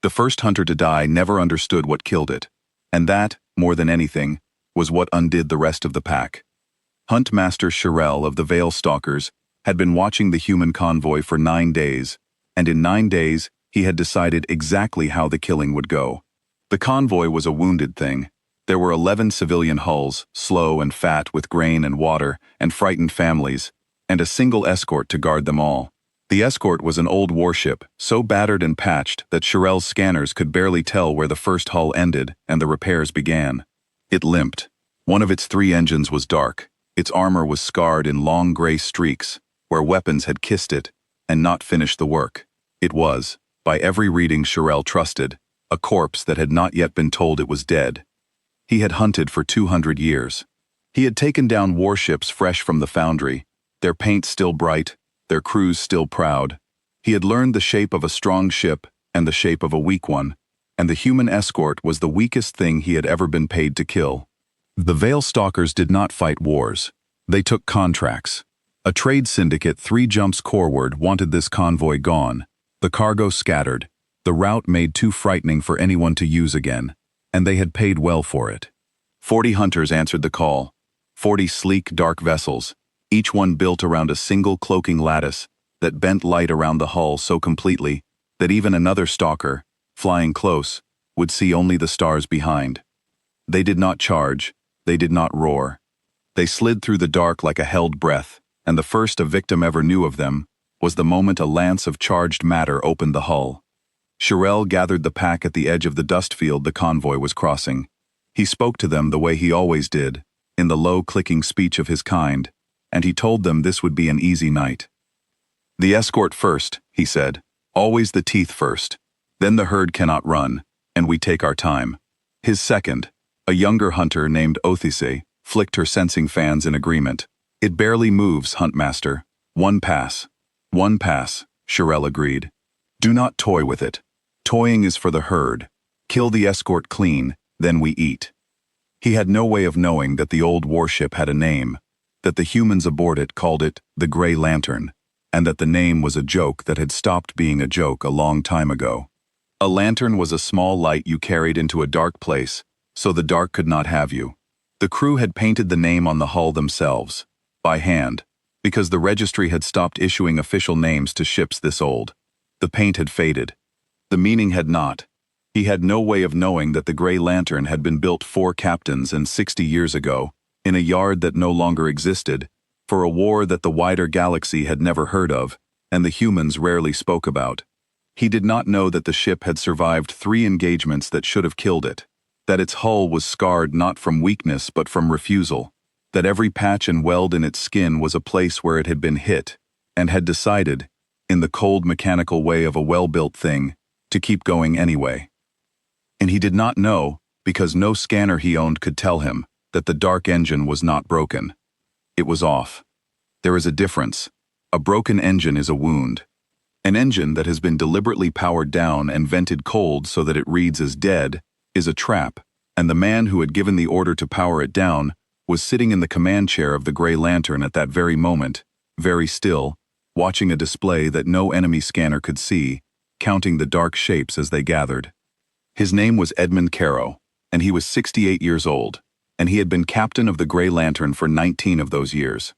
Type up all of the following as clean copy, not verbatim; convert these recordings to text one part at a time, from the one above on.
The first hunter to die never understood what killed it, and that, more than anything, was what undid the rest of the pack. Huntmaster Shirel of the Veil Stalkers had been watching the human convoy for 9 days, and in 9 days he had decided exactly how the killing would go. The convoy was a wounded thing. There were 11 civilian hulls, slow and fat with grain and water, and frightened families, and a single escort to guard them all. The escort was an old warship, so battered and patched that Shirel's scanners could barely tell where the first hull ended and the repairs began. It limped. One of its 3 engines was dark. Its armor was scarred in long gray streaks, where weapons had kissed it and not finished the work. It was, by every reading Shirel trusted, a corpse that had not yet been told it was dead. He had hunted for 200 years. He had taken down warships fresh from the foundry, their paint still bright, their crews still proud. He had learned the shape of a strong ship and the shape of a weak one, and the human escort was the weakest thing he had ever been paid to kill. The Veil Stalkers did not fight wars. They took contracts. A trade syndicate 3 jumps coreward wanted this convoy gone, the cargo scattered, the route made too frightening for anyone to use again, and they had paid well for it. 40 hunters answered the call, 40 sleek, dark vessels, each one built around a single cloaking lattice that bent light around the hull so completely that even another stalker, flying close, would see only the stars behind. They did not charge, they did not roar. They slid through the dark like a held breath, and the first a victim ever knew of them was the moment a lance of charged matter opened the hull. Shirel gathered the pack at the edge of the dust field the convoy was crossing. He spoke to them the way he always did, in the low clicking speech of his kind, and he told them this would be an easy night. "The escort first," he said. "Always the teeth first. Then the herd cannot run, and we take our time." His second, a younger hunter named Othise, flicked her sensing fans in agreement. "It barely moves, Huntmaster. 1 pass. 1 pass," Shirel agreed. "Do not toy with it. Toying is for the herd. Kill the escort clean, then we eat." He had no way of knowing that the old warship had a name, that the humans aboard it called it the Gray Lantern, and that the name was a joke that had stopped being a joke a long time ago. A lantern was a small light you carried into a dark place, so the dark could not have you. The crew had painted the name on the hull themselves, by hand, because the registry had stopped issuing official names to ships this old. The paint had faded. The meaning had not. He had no way of knowing that the Gray Lantern had been built 4 captains and 60 years ago, in a yard that no longer existed, for a war that the wider galaxy had never heard of, and the humans rarely spoke about. He did not know that the ship had survived 3 engagements that should have killed it, that its hull was scarred not from weakness but from refusal, that every patch and weld in its skin was a place where it had been hit, and had decided, in the cold mechanical way of a well-built thing, to keep going anyway. And he did not know, because no scanner he owned could tell him, that the dark engine was not broken. It was off. There is a difference. A broken engine is a wound. An engine that has been deliberately powered down and vented cold so that it reads as dead is a trap, and the man who had given the order to power it down was sitting in the command chair of the Gray Lantern at that very moment, very still, watching a display that no enemy scanner could see, counting the dark shapes as they gathered. His name was Edmund Caro, and he was 68 years old, and he had been captain of the Gray Lantern for 19 of those years.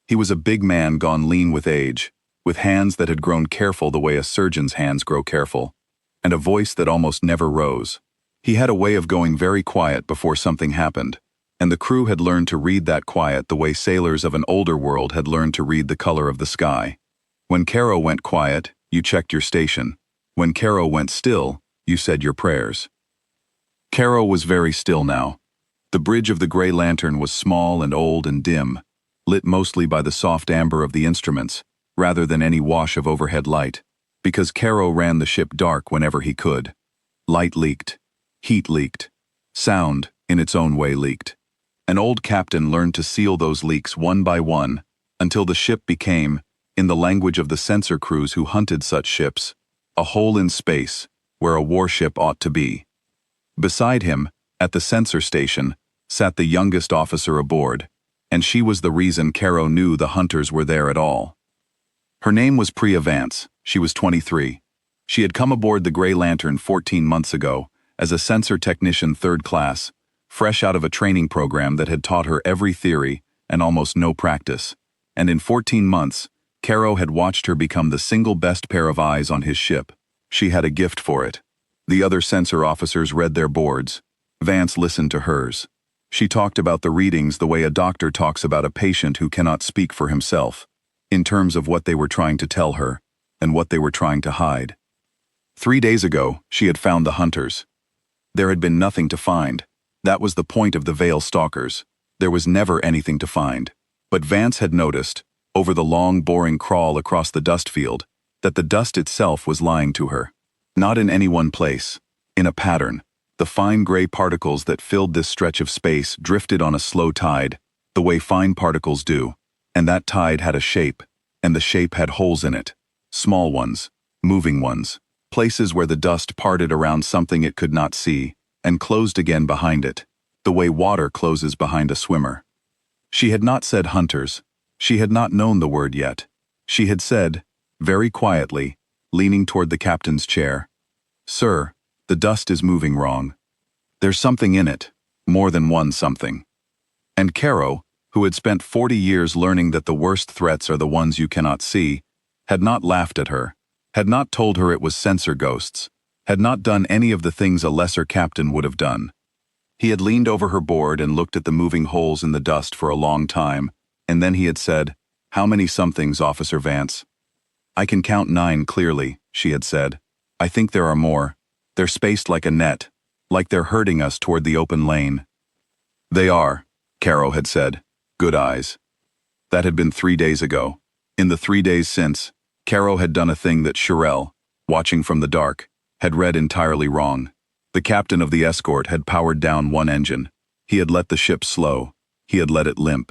He was a big man gone lean with age, with hands that had grown careful the way a surgeon's hands grow careful, and a voice that almost never rose. He had a way of going very quiet before something happened, and the crew had learned to read that quiet the way sailors of an older world had learned to read the color of the sky. When Caro went quiet, you checked your station. When Caro went still, you said your prayers. Caro was very still now. The bridge of the Gray Lantern was small and old and dim, lit mostly by the soft amber of the instruments, rather than any wash of overhead light, because Caro ran the ship dark whenever he could. Light leaked. Heat leaked. Sound, in its own way, leaked. An old captain learned to seal those leaks one by one, until the ship became, in the language of the sensor crews who hunted such ships, a hole in space, where a warship ought to be. Beside him, at the sensor station, sat the youngest officer aboard, and she was the reason Caro knew the hunters were there at all. Her name was Priya Vance. She was 23. She had come aboard the Gray Lantern 14 months ago as a sensor technician 3rd class, fresh out of a training program that had taught her every theory and almost no practice. And in 14 months, Caro had watched her become the single best pair of eyes on his ship. She had a gift for it. The other sensor officers read their boards. Vance listened to hers. She talked about the readings the way a doctor talks about a patient who cannot speak for himself, in terms of what they were trying to tell her and what they were trying to hide. 3 days ago, she had found the hunters. There had been nothing to find. That was the point of the Veil Stalkers. There was never anything to find. But Vance had noticed, over the long, boring crawl across the dust field, that the dust itself was lying to her. Not in any one place. In a pattern. The fine gray particles that filled this stretch of space drifted on a slow tide, the way fine particles do. And that tide had a shape, and the shape had holes in it. Small ones, moving ones. Places where the dust parted around something it could not see, and closed again behind it, the way water closes behind a swimmer. She had not said hunters. She had not known the word yet. She had said, very quietly, leaning toward the captain's chair, "Sir, the dust is moving wrong. There's something in it, more than one something." And Caro, who had spent 40 years learning that the worst threats are the ones you cannot see, had not laughed at her, had not told her it was sensor ghosts, had not done any of the things a lesser captain would have done. He had leaned over her board and looked at the moving holes in the dust for a long time, and then he had said, "How many somethings, Officer Vance?" "I can count 9 clearly," she had said. "I think there are more. They're spaced like a net, like they're herding us toward the open lane." "They are," Caro had said. "Good eyes." That had been 3 days ago. In the 3 days since, Caro had done a thing that Shirel, watching from the dark, had read entirely wrong. The captain of the escort had powered down one engine. He had let the ship slow. He had let it limp.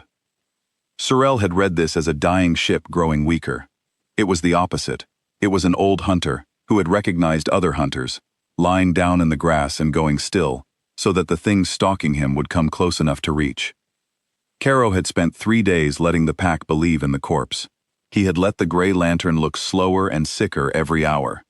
Shirel had read this as a dying ship growing weaker. It was the opposite. It was an old hunter who had recognized other hunters, lying down in the grass and going still, so that the things stalking him would come close enough to reach. Caro had spent 3 days letting the pack believe in the corpse. He had let the Gray Lantern look slower and sicker every hour.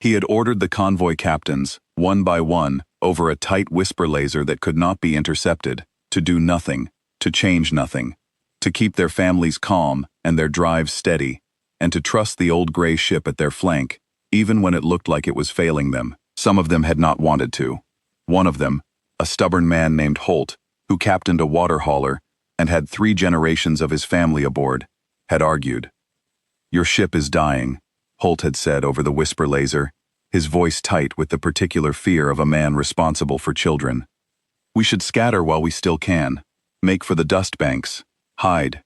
He had ordered the convoy captains, one by one, over a tight whisper laser that could not be intercepted, to do nothing, to change nothing, to keep their families calm and their drives steady, and to trust the old gray ship at their flank, even when it looked like it was failing them. Some of them had not wanted to. One of them, a stubborn man named Holt, who captained a water hauler and had 3 generations of his family aboard, had argued. "Your ship is dying," Holt had said over the whisper laser, his voice tight with the particular fear of a man responsible for children. "We should scatter while we still can. Make for the dust banks. Hide."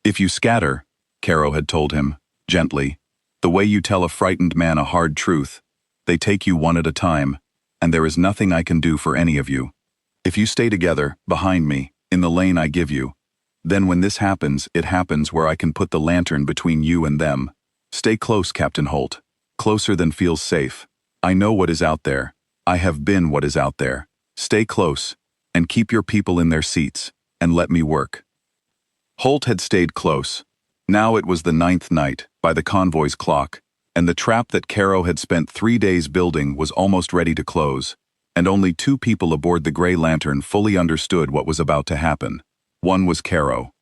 "If you scatter," Caro had told him, gently, "the way you tell a frightened man a hard truth, they take you one at a time, and there is nothing I can do for any of you. If you stay together, behind me, in the lane I give you, then when this happens, it happens where I can put the lantern between you and them. Stay close, Captain Holt. Closer than feels safe. I know what is out there. I have been what is out there. Stay close, and keep your people in their seats, and let me work." Holt had stayed close. Now it was the 9th night, by the convoy's clock, and the trap that Caro had spent 3 days building was almost ready to close, and only 2 people aboard the Gray Lantern fully understood what was about to happen. One was Caro.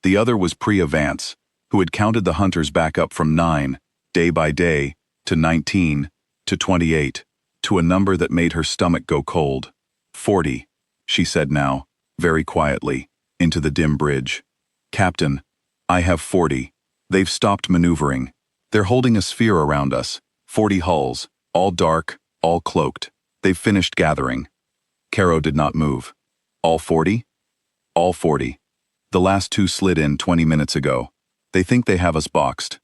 The other was Priya Vance, who had counted the hunters back up from 9, day by day, to 19, to 28, to a number that made her stomach go cold. 40, she said now, very quietly, into the dim bridge. "Captain, I have 40. They've stopped maneuvering. They're holding a sphere around us, 40 hulls, all dark, all cloaked. They've finished gathering." Caro did not move. "All 40? "All 40. The last 2 slid in 20 minutes ago. They think they have us boxed."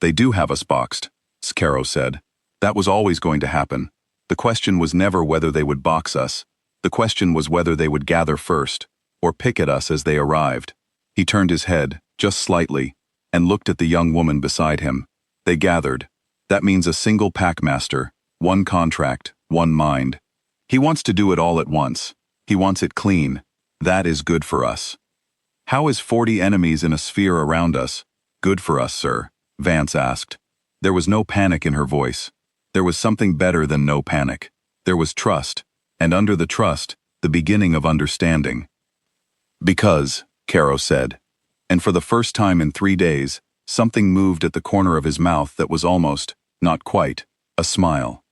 "They do have us boxed," Caro said. "That was always going to happen. The question was never whether they would box us. The question was whether they would gather first, or pick at us as they arrived." He turned his head, just slightly, and looked at the young woman beside him. "They gathered. That means a single packmaster, one contract, one mind. He wants to do it all at once. He wants it clean. That is good for us." "How is 40 enemies in a sphere around us good for us, sir?" Vance asked. There was no panic in her voice. There was something better than no panic. There was trust, and under the trust, the beginning of understanding. Because, Caro said, and for the first time in 3 days, something moved at the corner of his mouth that was almost, not quite, a smile.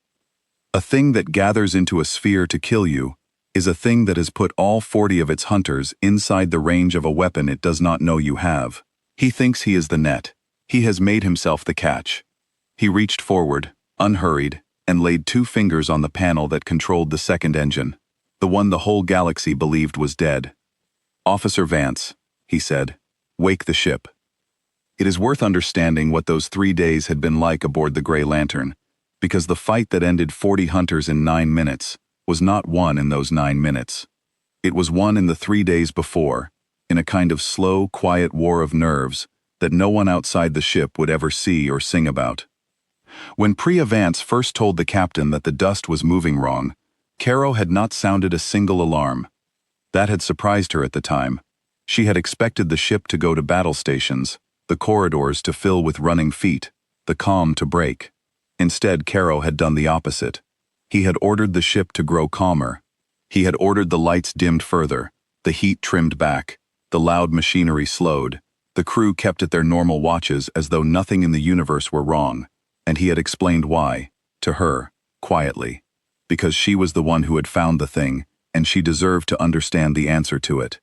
A thing that gathers into a sphere to kill you is a thing that has put all 40 of its hunters inside the range of a weapon it does not know you have. He thinks he is the net. He has made himself the catch. He reached forward, unhurried, and laid 2 fingers on the panel that controlled the second engine, the one the whole galaxy believed was dead. "Officer Vance," he said, "wake the ship." It is worth understanding what those 3 days had been like aboard the Grey Lantern, because the fight that ended 40 hunters in 9 minutes was not won in those 9 minutes. It was won in the 3 days before, in a kind of slow, quiet war of nerves that no one outside the ship would ever see or sing about. When Priya Vance first told the captain that the dust was moving wrong, Caro had not sounded a single alarm. That had surprised her at the time. She had expected the ship to go to battle stations, the corridors to fill with running feet, the calm to break. Instead, Caro had done the opposite. He had ordered the ship to grow calmer. He had ordered the lights dimmed further, the heat trimmed back, the loud machinery slowed, the crew kept at their normal watches as though nothing in the universe were wrong, and he had explained why, to her, quietly. Because she was the one who had found the thing, and she deserved to understand the answer to it.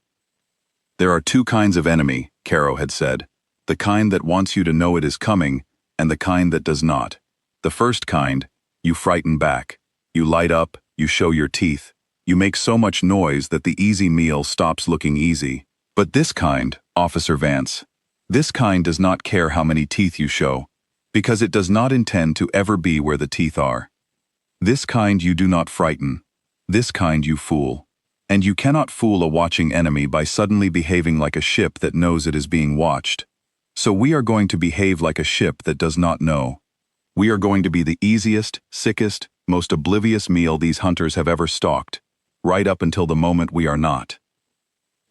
"There are 2 kinds of enemy," Caro had said. "The kind that wants you to know it is coming, and the kind that does not. The first kind, you frighten back. You light up, you show your teeth. You make so much noise that the easy meal stops looking easy. But this kind, Officer Vance, this kind does not care how many teeth you show, because it does not intend to ever be where the teeth are. This kind you do not frighten. This kind you fool. And you cannot fool a watching enemy by suddenly behaving like a ship that knows it is being watched. So we are going to behave like a ship that does not know. We are going to be the easiest, sickest, most oblivious meal these hunters have ever stalked, right up until the moment we are not."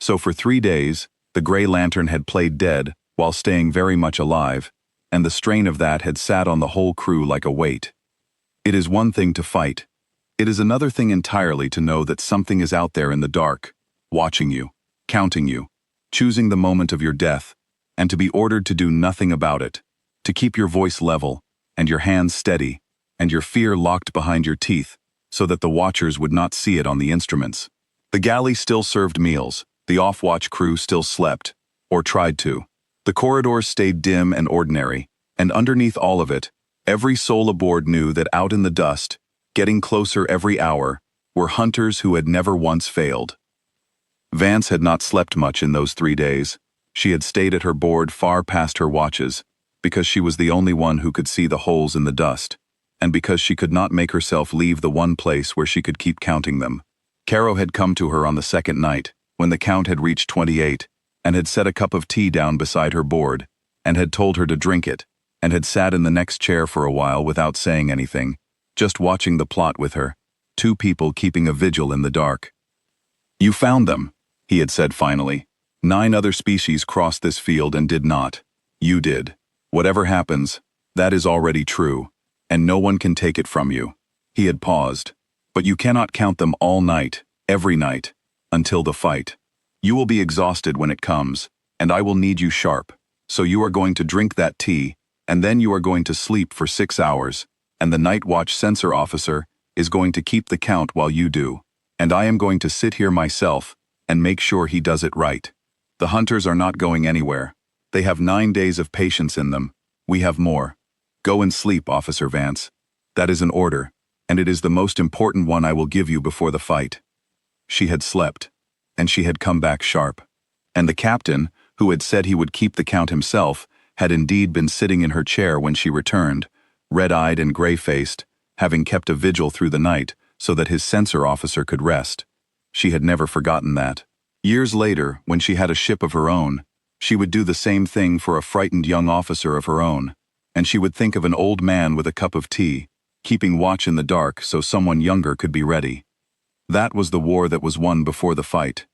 So for 3 days, the Grey Lantern had played dead while staying very much alive, and the strain of that had sat on the whole crew like a weight. It is one thing to fight. It is another thing entirely to know that something is out there in the dark, watching you, counting you, choosing the moment of your death, and to be ordered to do nothing about it, to keep your voice level, and your hands steady, and your fear locked behind your teeth, so that the watchers would not see it on the instruments. The galley still served meals, the off-watch crew still slept, or tried to. The corridors stayed dim and ordinary, and underneath all of it, every soul aboard knew that out in the dust, getting closer every hour, were hunters who had never once failed. Vance had not slept much in those 3 days. She had stayed at her board far past her watches, because she was the only one who could see the holes in the dust, and because she could not make herself leave the one place where she could keep counting them. Caro had come to her on the second night, when the count had reached 28, and had set a cup of tea down beside her board, and had told her to drink it, and had sat in the next chair for a while without saying anything, just watching the plot with her, 2 people keeping a vigil in the dark. "You found them," he had said finally. 9 other species crossed this field and did not. You did. Whatever happens, that is already true, and no one can take it from you. He had paused. But you cannot count them all night, every night, until the fight. You will be exhausted when it comes, and I will need you sharp. So you are going to drink that tea, and then you are going to sleep for 6 hours, and the night watch sensor officer is going to keep the count while you do, and I am going to sit here myself and make sure he does it right. The hunters are not going anywhere. They have 9 days of patience in them. We have more. Go and sleep, Officer Vance. That is an order, and it is the most important one I will give you before the fight." She had slept, and she had come back sharp. And the captain, who had said he would keep the count himself, had indeed been sitting in her chair when she returned, red-eyed and gray-faced, having kept a vigil through the night so that his censor officer could rest. She had never forgotten that. Years later, when she had a ship of her own, she would do the same thing for a frightened young officer of her own, and she would think of an old man with a cup of tea, keeping watch in the dark so someone younger could be ready. That was the war that was won before the fight.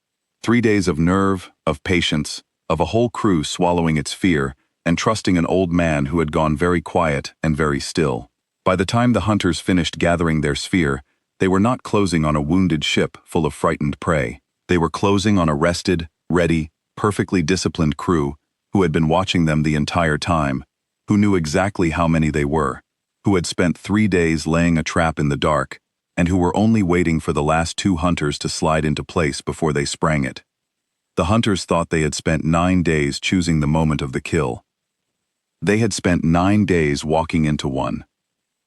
3 days of nerve, of patience, of a whole crew swallowing its fear and trusting an old man who had gone very quiet and very still. By the time the hunters finished gathering their sphere, they were not closing on a wounded ship full of frightened prey. They were closing on a rested, ready, perfectly disciplined crew who had been watching them the entire time, who knew exactly how many they were, who had spent 3 days laying a trap in the dark, and who were only waiting for the last 2 hunters to slide into place before they sprang it. The hunters thought they had spent 9 days choosing the moment of the kill. They had spent 9 days walking into one.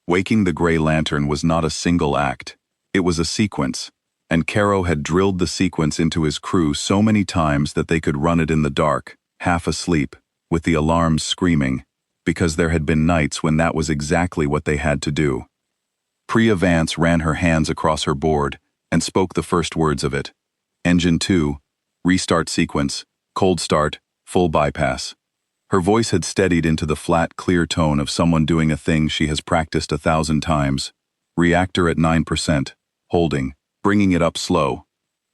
Waking the Grey Lantern was not a single act, it was a sequence, and Caro had drilled the sequence into his crew so many times that they could run it in the dark, half asleep, with the alarms screaming, because there had been nights when that was exactly what they had to do. Priya Vance ran her hands across her board and spoke the first words of it. Engine 2, restart sequence, cold start, full bypass. Her voice had steadied into the flat, clear tone of someone doing a thing she has practiced 1,000 times. Reactor at 9%, holding, bringing it up slow.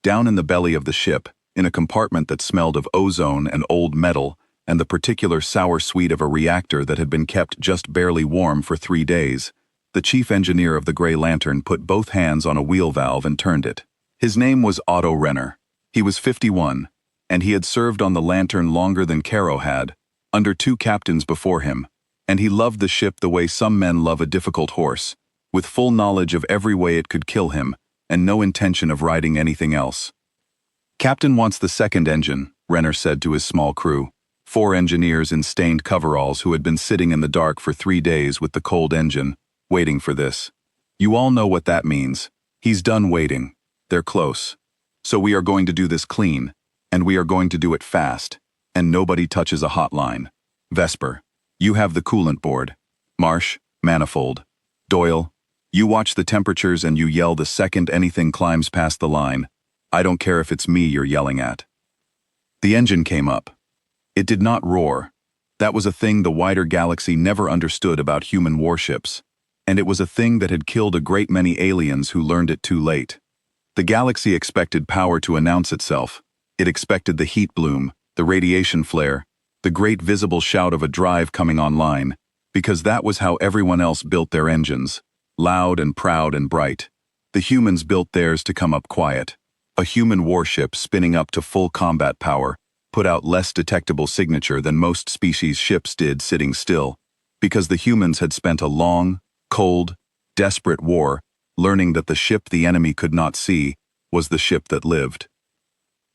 Down in the belly of the ship, in a compartment that smelled of ozone and old metal, and the particular sour sweet of a reactor that had been kept just barely warm for 3 days, the chief engineer of the Grey Lantern put both hands on a wheel valve and turned it. His name was Otto Renner. He was 51, and he had served on the Lantern longer than Caro had, under 2 captains before him, and he loved the ship the way some men love a difficult horse, with full knowledge of every way it could kill him, and no intention of riding anything else. "Captain wants the second engine," Renner said to his small crew, 4 engineers in stained coveralls who had been sitting in the dark for 3 days with the cold engine, waiting for this. "You all know what that means. He's done waiting. They're close. So we are going to do this clean, and we are going to do it fast. And nobody touches a hotline. Vesper, you have the coolant board. Marsh, manifold. Doyle, you watch the temperatures and you yell the second anything climbs past the line. I don't care if it's me you're yelling at." The engine came up. It did not roar. That was a thing the wider galaxy never understood about human warships, and it was a thing that had killed a great many aliens who learned it too late. The galaxy expected power to announce itself. It expected the heat bloom, the radiation flare, the great visible shout of a drive coming online, because that was how everyone else built their engines, loud and proud and bright. The humans built theirs to come up quiet. A human warship spinning up to full combat power put out less detectable signature than most species ships did sitting still, because the humans had spent a long, cold, desperate war learning that the ship the enemy could not see was the ship that lived.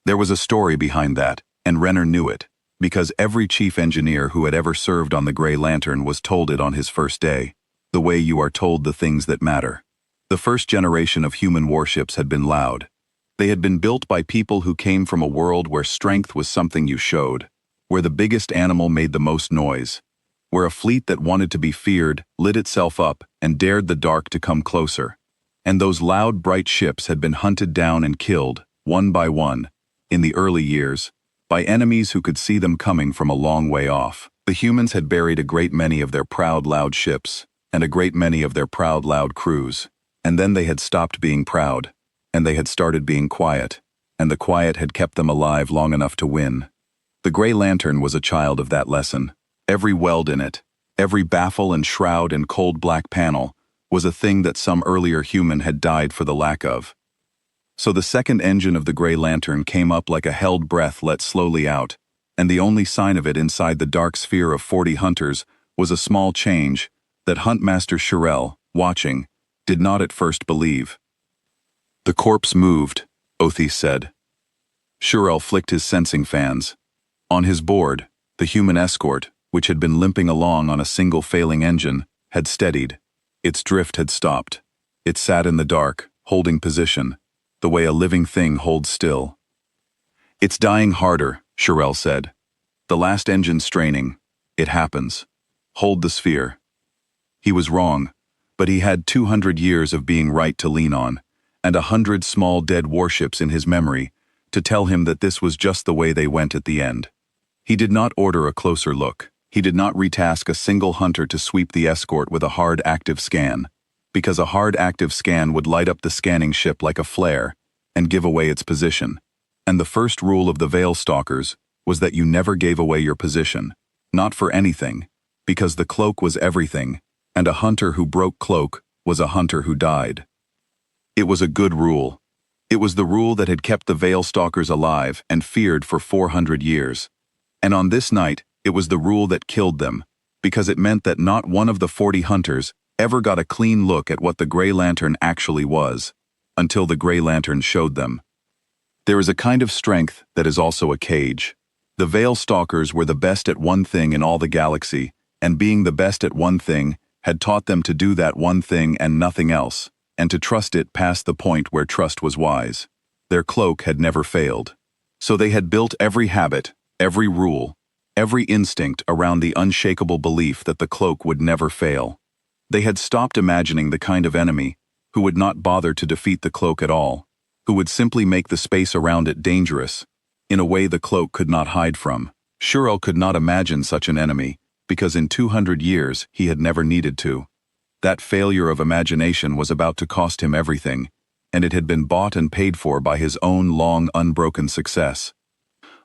There was a story behind that, and Renner knew it, because every chief engineer who had ever served on the Grey Lantern was told it on his first day, the way you are told the things that matter. The first generation of human warships had been loud. They had been built by people who came from a world where strength was something you showed, where the biggest animal made the most noise, where a fleet that wanted to be feared lit itself up and dared the dark to come closer. And those loud, bright ships had been hunted down and killed, one by one, in the early years, by enemies who could see them coming from a long way off. The humans had buried a great many of their proud, loud ships, and a great many of their proud, loud crews, and then they had stopped being proud, and they had started being quiet, and the quiet had kept them alive long enough to win. The Grey Lantern was a child of that lesson. Every weld in it, every baffle and shroud and cold black panel, was a thing that some earlier human had died for the lack of. So the second engine of the Grey Lantern came up like a held breath let slowly out, and the only sign of it inside the dark sphere of 40 hunters was a small change that Huntmaster Shirel, watching, did not at first believe. "The corpse moved," Othis said. Shirel flicked his sensing fans. On his board, the human escort, which had been limping along on a single failing engine, had steadied. Its drift had stopped. It sat in the dark, holding position, the way a living thing holds still. "It's dying harder," Shirel said. "The last engine straining. It happens. Hold the sphere." He was wrong, but he had 200 years of being right to lean on, and 100 small dead warships in his memory to tell him that this was just the way they went at the end. He did not order a closer look. He did not retask a single hunter to sweep the escort with a hard active scan, because a hard active scan would light up the scanning ship like a flare and give away its position. And the first rule of the Veil Stalkers was that you never gave away your position, not for anything, because the cloak was everything, and a hunter who broke cloak was a hunter who died. It was a good rule. It was the rule that had kept the Veil Stalkers alive and feared for 400 years. And on this night, it was the rule that killed them, because it meant that not one of the 40 hunters ever got a clean look at what the Grey Lantern actually was, until the Grey Lantern showed them. There is a kind of strength that is also a cage. The Veil Stalkers were the best at one thing in all the galaxy, and being the best at one thing had taught them to do that one thing and nothing else, and to trust it past the point where trust was wise. Their cloak had never failed. So they had built every habit, every rule, every instinct around the unshakable belief that the cloak would never fail. They had stopped imagining the kind of enemy who would not bother to defeat the cloak at all, who would simply make the space around it dangerous, in a way the cloak could not hide from. Shirel could not imagine such an enemy, because in 200 years he had never needed to. That failure of imagination was about to cost him everything, and it had been bought and paid for by his own long, unbroken success.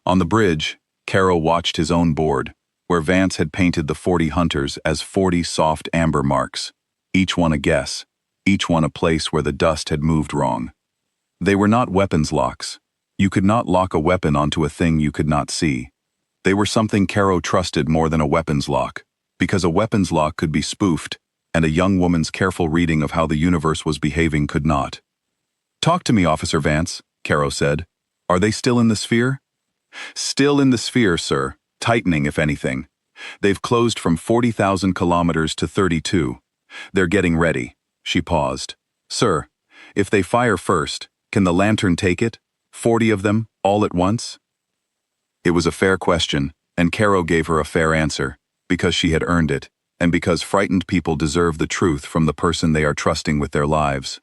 On the bridge, Caro watched his own board, where Vance had painted the 40 hunters as 40 soft amber marks, each one a guess, each one a place where the dust had moved wrong. They were not weapons locks. You could not lock a weapon onto a thing you could not see. They were something Caro trusted more than a weapons lock, because a weapons lock could be spoofed, and a young woman's careful reading of how the universe was behaving could not. "Talk to me, Officer Vance," Caro said. "Are they still in the sphere?" "Still in the sphere, sir. Tightening, if anything. They've closed from 40,000 kilometers to 32. They're getting ready." She paused. "Sir, if they fire first, can the lantern take it? 40 of them, all at once?" It was a fair question, and Caro gave her a fair answer, because she had earned it, and because frightened people deserve the truth from the person they are trusting with their lives.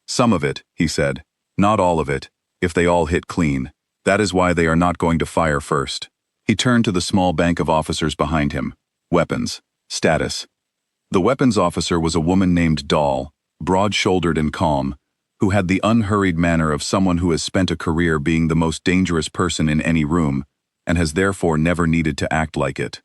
"Some of it," he said. "Not all of it, if they all hit clean. That is why they are not going to fire first." He turned to the small bank of officers behind him. Weapons. Status. The weapons officer was a woman named Dahl, broad-shouldered and calm, who had the unhurried manner of someone who has spent a career being the most dangerous person in any room, and has therefore never needed to act like it.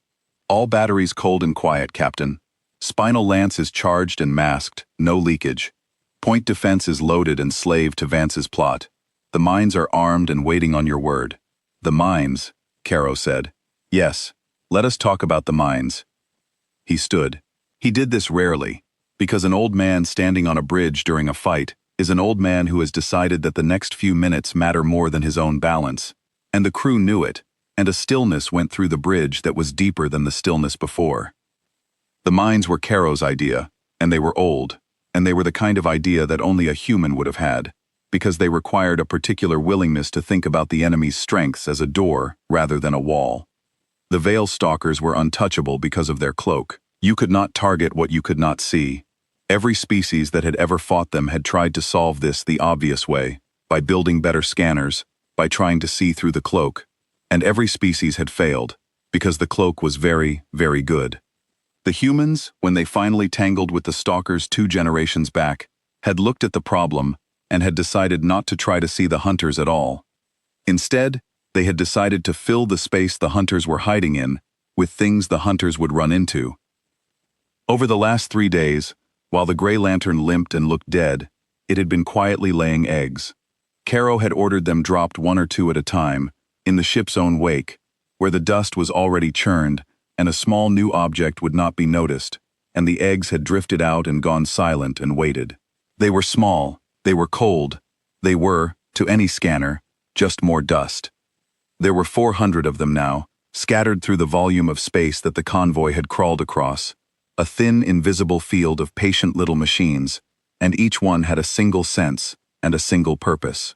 "All batteries cold and quiet, Captain. Spinal lance is charged and masked, no leakage. Point defense is loaded and slave to Vance's plot. The mines are armed and waiting on your word." "The mines," Caro said. "Yes, let us talk about the mines." He stood. He did this rarely, because an old man standing on a bridge during a fight is an old man who has decided that the next few minutes matter more than his own balance, and the crew knew it, and a stillness went through the bridge that was deeper than the stillness before. The mines were Caro's idea, and they were old, and they were the kind of idea that only a human would have had, because they required a particular willingness to think about the enemy's strengths as a door rather than a wall. The Veil Stalkers were untouchable because of their cloak. You could not target what you could not see. Every species that had ever fought them had tried to solve this the obvious way, by building better scanners, by trying to see through the cloak, and every species had failed, because the cloak was very, very good. The humans, when they finally tangled with the Stalkers 2 generations back, had looked at the problem and had decided not to try to see the hunters at all. Instead, they had decided to fill the space the hunters were hiding in with things the hunters would run into. Over the last 3 days, while the Grey Lantern limped and looked dead, it had been quietly laying eggs. Caro had ordered them dropped 1 or 2 at a time, in the ship's own wake, where the dust was already churned and a small new object would not be noticed, and the eggs had drifted out and gone silent and waited. They were small, they were cold, they were, to any scanner, just more dust. There were 400 of them now, scattered through the volume of space that the convoy had crawled across, a thin, invisible field of patient little machines, and each one had a single sense and a single purpose.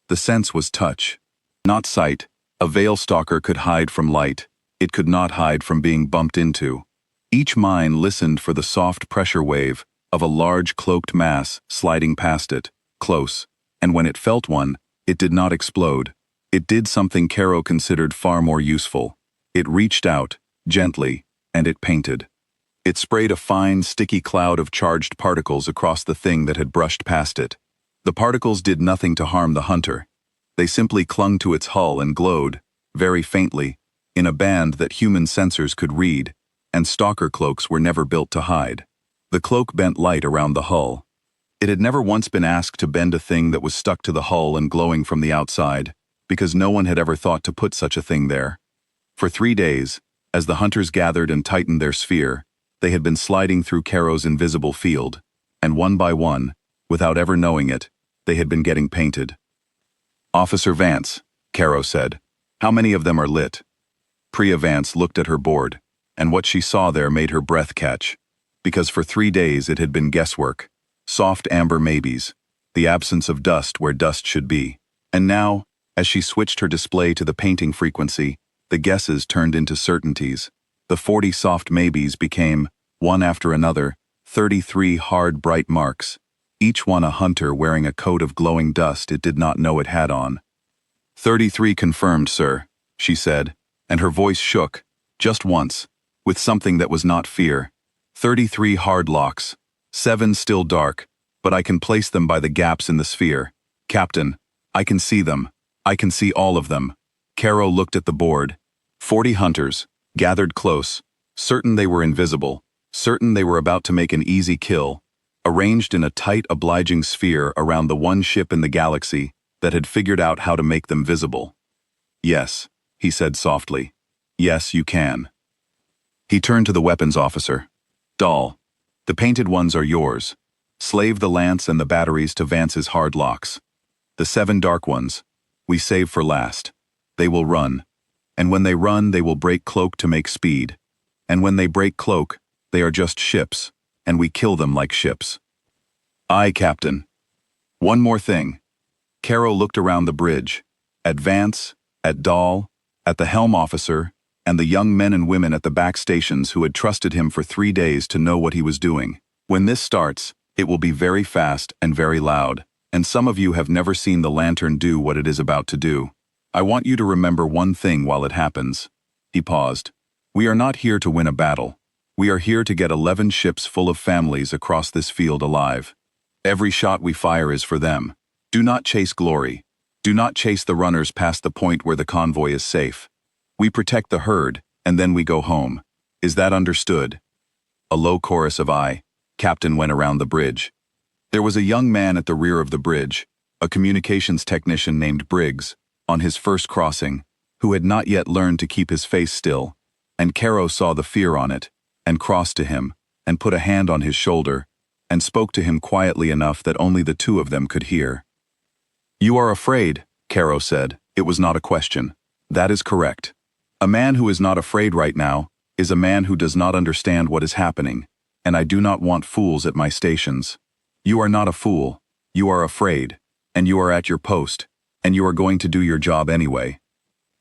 The sense was touch, not sight. A Veil Stalker could hide from light. It could not hide from being bumped into. Each mine listened for the soft pressure wave of a large cloaked mass sliding past it, close, and when it felt one, it did not explode. It did something Caro considered far more useful. It reached out, gently, and it painted. It sprayed a fine, sticky cloud of charged particles across the thing that had brushed past it. The particles did nothing to harm the hunter. They simply clung to its hull and glowed, very faintly, in a band that human sensors could read, and stalker cloaks were never built to hide. The cloak bent light around the hull. It had never once been asked to bend a thing that was stuck to the hull and glowing from the outside, because no one had ever thought to put such a thing there. For 3 days, as the hunters gathered and tightened their sphere, they had been sliding through Caro's invisible field, and one by one, without ever knowing it, they had been getting painted. "Officer Vance," Caro said, "how many of them are lit?" Priya Vance looked at her board, and what she saw there made her breath catch, because for 3 days it had been guesswork, soft amber maybes, the absence of dust where dust should be. And now, as she switched her display to the painting frequency, the guesses turned into certainties. The 40 soft maybes became, one after another, 33 hard bright marks, each one a hunter wearing a coat of glowing dust it did not know it had on. 33 confirmed, sir," she said, and her voice shook, just once, with something that was not fear. 33 hard locks, 7 still dark, but I can place them by the gaps in the sphere. Captain, I can see them. I can see all of them. Caro looked at the board. 40 hunters, gathered close, certain they were invisible, certain they were about to make an easy kill, arranged in a tight, obliging sphere around the one ship in the galaxy that had figured out how to make them visible. "Yes," he said softly. "Yes, you can." He turned to the weapons officer. "Dahl, the painted ones are yours. Slave the lance and the batteries to Vance's hard locks. The 7 dark ones, we save for last. They will run. And when they run, they will break cloak to make speed. And when they break cloak, they are just ships, and we kill them like ships." "Aye, Captain." "One more thing." Caro looked around the bridge, at Vance, at Dahl, at the helm officer, and the young men and women at the back stations who had trusted him for 3 days to know what he was doing. "When this starts, it will be very fast and very loud, and some of you have never seen the lantern do what it is about to do. I want you to remember one thing while it happens." He paused. "We are not here to win a battle. We are here to get 11 ships full of families across this field alive. Every shot we fire is for them. Do not chase glory. Do not chase the runners past the point where the convoy is safe. We protect the herd, and then we go home. Is that understood?" A low chorus of "aye." Captain went around the bridge. There was a young man at the rear of the bridge, a communications technician named Briggs, on his first crossing, who had not yet learned to keep his face still, and Caro saw the fear on it, and crossed to him, and put a hand on his shoulder, and spoke to him quietly enough that only the two of them could hear. "You are afraid," Caro said. It was not a question. "That is correct. A man who is not afraid right now is a man who does not understand what is happening, and I do not want fools at my stations. You are not a fool. You are afraid, and you are at your post, and you are going to do your job anyway.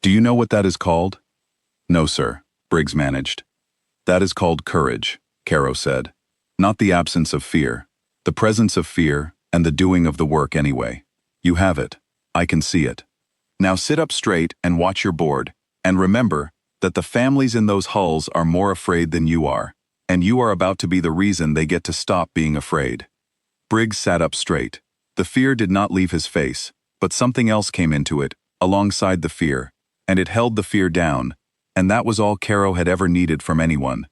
Do you know what that is called?" "No, sir," Briggs managed. "That is called courage," Caro said. "Not the absence of fear, the presence of fear, and the doing of the work anyway. You have it. I can see it. Now sit up straight and watch your board, and remember that the families in those hulls are more afraid than you are, and you are about to be the reason they get to stop being afraid." Briggs sat up straight. The fear did not leave his face, but something else came into it, alongside the fear, and it held the fear down, and that was all Caro had ever needed from anyone.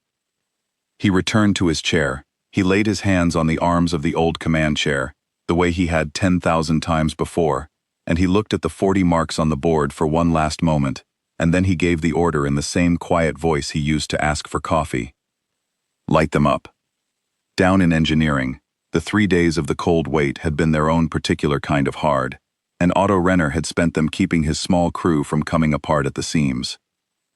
He returned to his chair. He laid his hands on the arms of the old command chair, the way he had 10,000 times before, and he looked at the 40 marks on the board for one last moment, and then he gave the order in the same quiet voice he used to ask for coffee. "Light them up." Down in engineering, the 3 days of the cold wait had been their own particular kind of hard, and Otto Renner had spent them keeping his small crew from coming apart at the seams.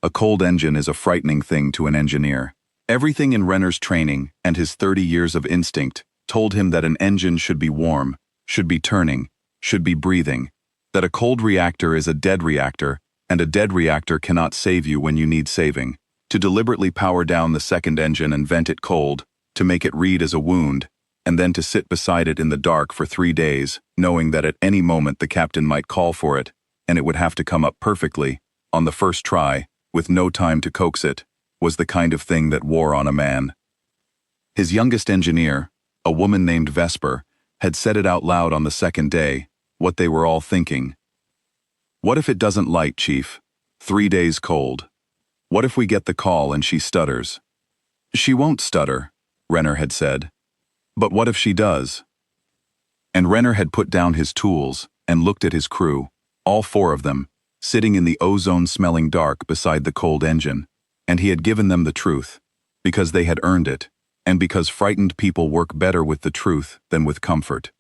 A cold engine is a frightening thing to an engineer. Everything in Renner's training and his 30 years of instinct told him that an engine should be warm, should be turning, should be breathing, that a cold reactor is a dead reactor, and a dead reactor cannot save you when you need saving. To deliberately power down the second engine and vent it cold, to make it read as a wound, and then to sit beside it in the dark for 3 days, knowing that at any moment the captain might call for it, and it would have to come up perfectly, on the first try, with no time to coax it, was the kind of thing that wore on a man. His youngest engineer, a woman named Vesper, had said it out loud on the second day, what they were all thinking. "What if it doesn't light, Chief? 3 days cold. What if we get the call and she stutters?" "She won't stutter." Renner had said. But what if she does? And Renner had put down his tools and looked at his crew, all four of them, sitting in the ozone-smelling dark beside the cold engine, and he had given them the truth, because they had earned it, and because frightened people work better with the truth than with comfort.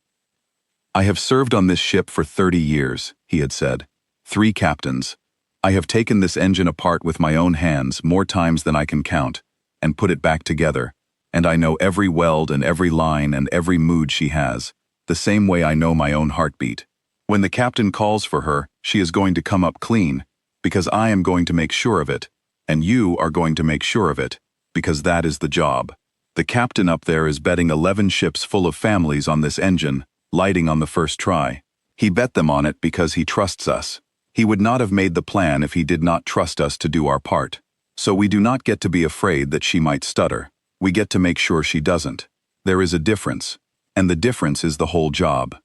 I have served on this ship for 30 years, he had said. 3 captains. I have taken this engine apart with my own hands more times than I can count, and put it back together, and I know every weld and every line and every mood she has, the same way I know my own heartbeat. When the captain calls for her, she is going to come up clean, because I am going to make sure of it, and you are going to make sure of it, because that is the job. The captain up there is betting 11 ships full of families on this engine, lighting on the first try. He bet them on it because he trusts us. He would not have made the plan if he did not trust us to do our part. So we do not get to be afraid that she might stutter. We get to make sure she doesn't. There is a difference, and the difference is the whole job.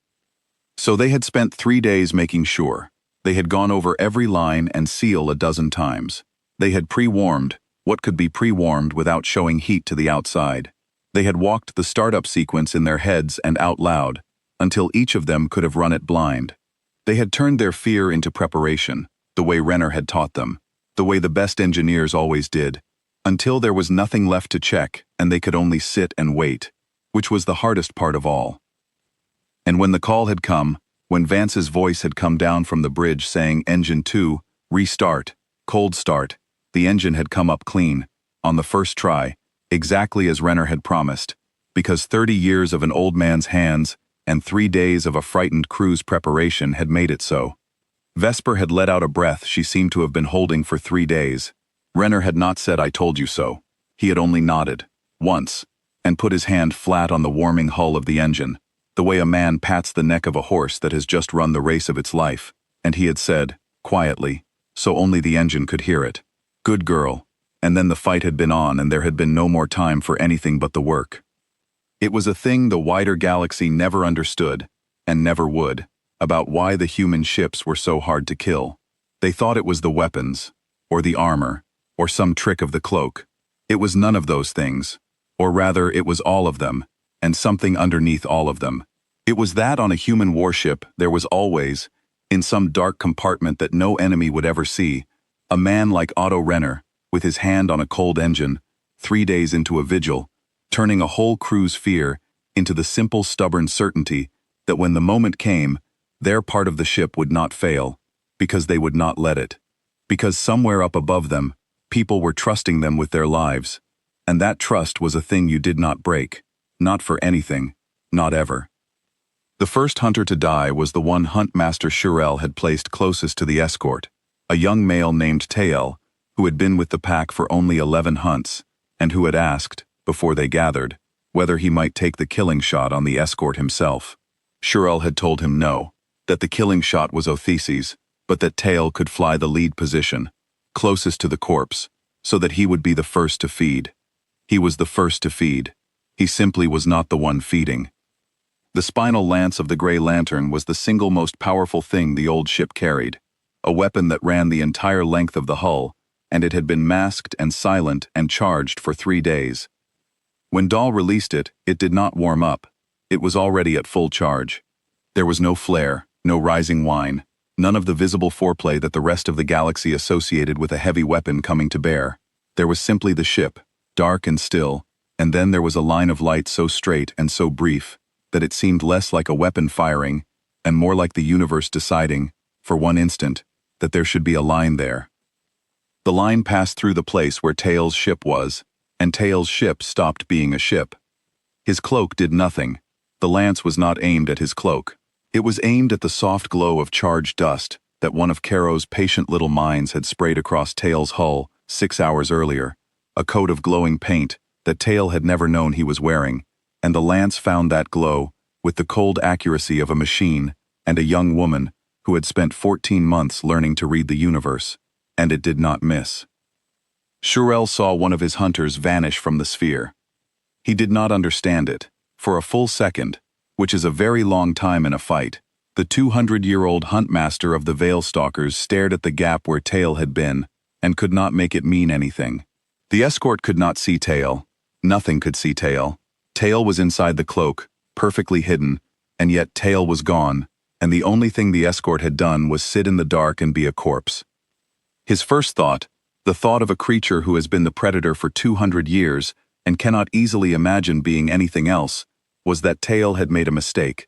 So they had spent 3 days making sure. They had gone over every line and seal a dozen times. They had pre-warmed what could be pre-warmed without showing heat to the outside. They had walked the startup sequence in their heads and out loud, until each of them could have run it blind. They had turned their fear into preparation, the way Renner had taught them, the way the best engineers always did, until there was nothing left to check and they could only sit and wait, which was the hardest part of all. And when the call had come, when Vance's voice had come down from the bridge saying Engine 2, restart, cold start, the engine had come up clean, on the first try, exactly as Renner had promised, because 30 years of an old man's hands and 3 days of a frightened crew's preparation had made it so. Vesper had let out a breath she seemed to have been holding for 3 days. Renner had not said I told you so. He had only nodded, once, and put his hand flat on the warming hull of the engine, the way a man pats the neck of a horse that has just run the race of its life, and he had said, quietly, so only the engine could hear it, "Good girl," and then the fight had been on and there had been no more time for anything but the work. It was a thing the wider galaxy never understood, and never would, about why the human ships were so hard to kill. They thought it was the weapons, or the armor, or some trick of the cloak. It was none of those things, or rather it was all of them, and something underneath all of them. It was that on a human warship there was always, in some dark compartment that no enemy would ever see, a man like Otto Renner, with his hand on a cold engine, 3 days into a vigil, turning a whole crew's fear into the simple stubborn certainty that when the moment came, their part of the ship would not fail, because they would not let it. Because somewhere up above them, people were trusting them with their lives, and that trust was a thing you did not break, not for anything, not ever. The first hunter to die was the one Huntmaster Shirel had placed closest to the escort, a young male named Tael, who had been with the pack for only 11 hunts, and who had asked, before they gathered, whether he might take the killing shot on the escort himself. Shirel had told him no, that the killing shot was Otheses, but that Tael could fly the lead position, closest to the corpse, so that he would be the first to feed. He was the first to feed. He simply was not the one feeding. The spinal lance of the Grey Lantern was the single most powerful thing the old ship carried, a weapon that ran the entire length of the hull, and it had been masked and silent and charged for 3 days. When Dahl released it, it did not warm up. It was already at full charge. There was no flare, no rising whine, none of the visible foreplay that the rest of the galaxy associated with a heavy weapon coming to bear. There was simply the ship, dark and still, and then there was a line of light so straight and so brief that it seemed less like a weapon firing and more like the universe deciding, for one instant, that there should be a line there. The line passed through the place where Tael's ship was, and Tael's ship stopped being a ship. His cloak did nothing. The lance was not aimed at his cloak. It was aimed at the soft glow of charged dust that one of Caro's patient little minds had sprayed across Tael's hull 6 hours earlier, a coat of glowing paint that Tael had never known he was wearing, and the lance found that glow with the cold accuracy of a machine and a young woman who had spent 14 months learning to read the universe, and it did not miss. Shirel saw one of his hunters vanish from the sphere. He did not understand it. For a full second, which is a very long time in a fight, the 200-year-old huntmaster of the Veil Stalkers stared at the gap where Tael had been and could not make it mean anything. The escort could not see Tael, Nothing could see Tail. Tail was inside the cloak, perfectly hidden, and yet Tail was gone, and the only thing the escort had done was sit in the dark and be a corpse. His first thought, the thought of a creature who has been the predator for 200 years and cannot easily imagine being anything else, was that Tail had made a mistake,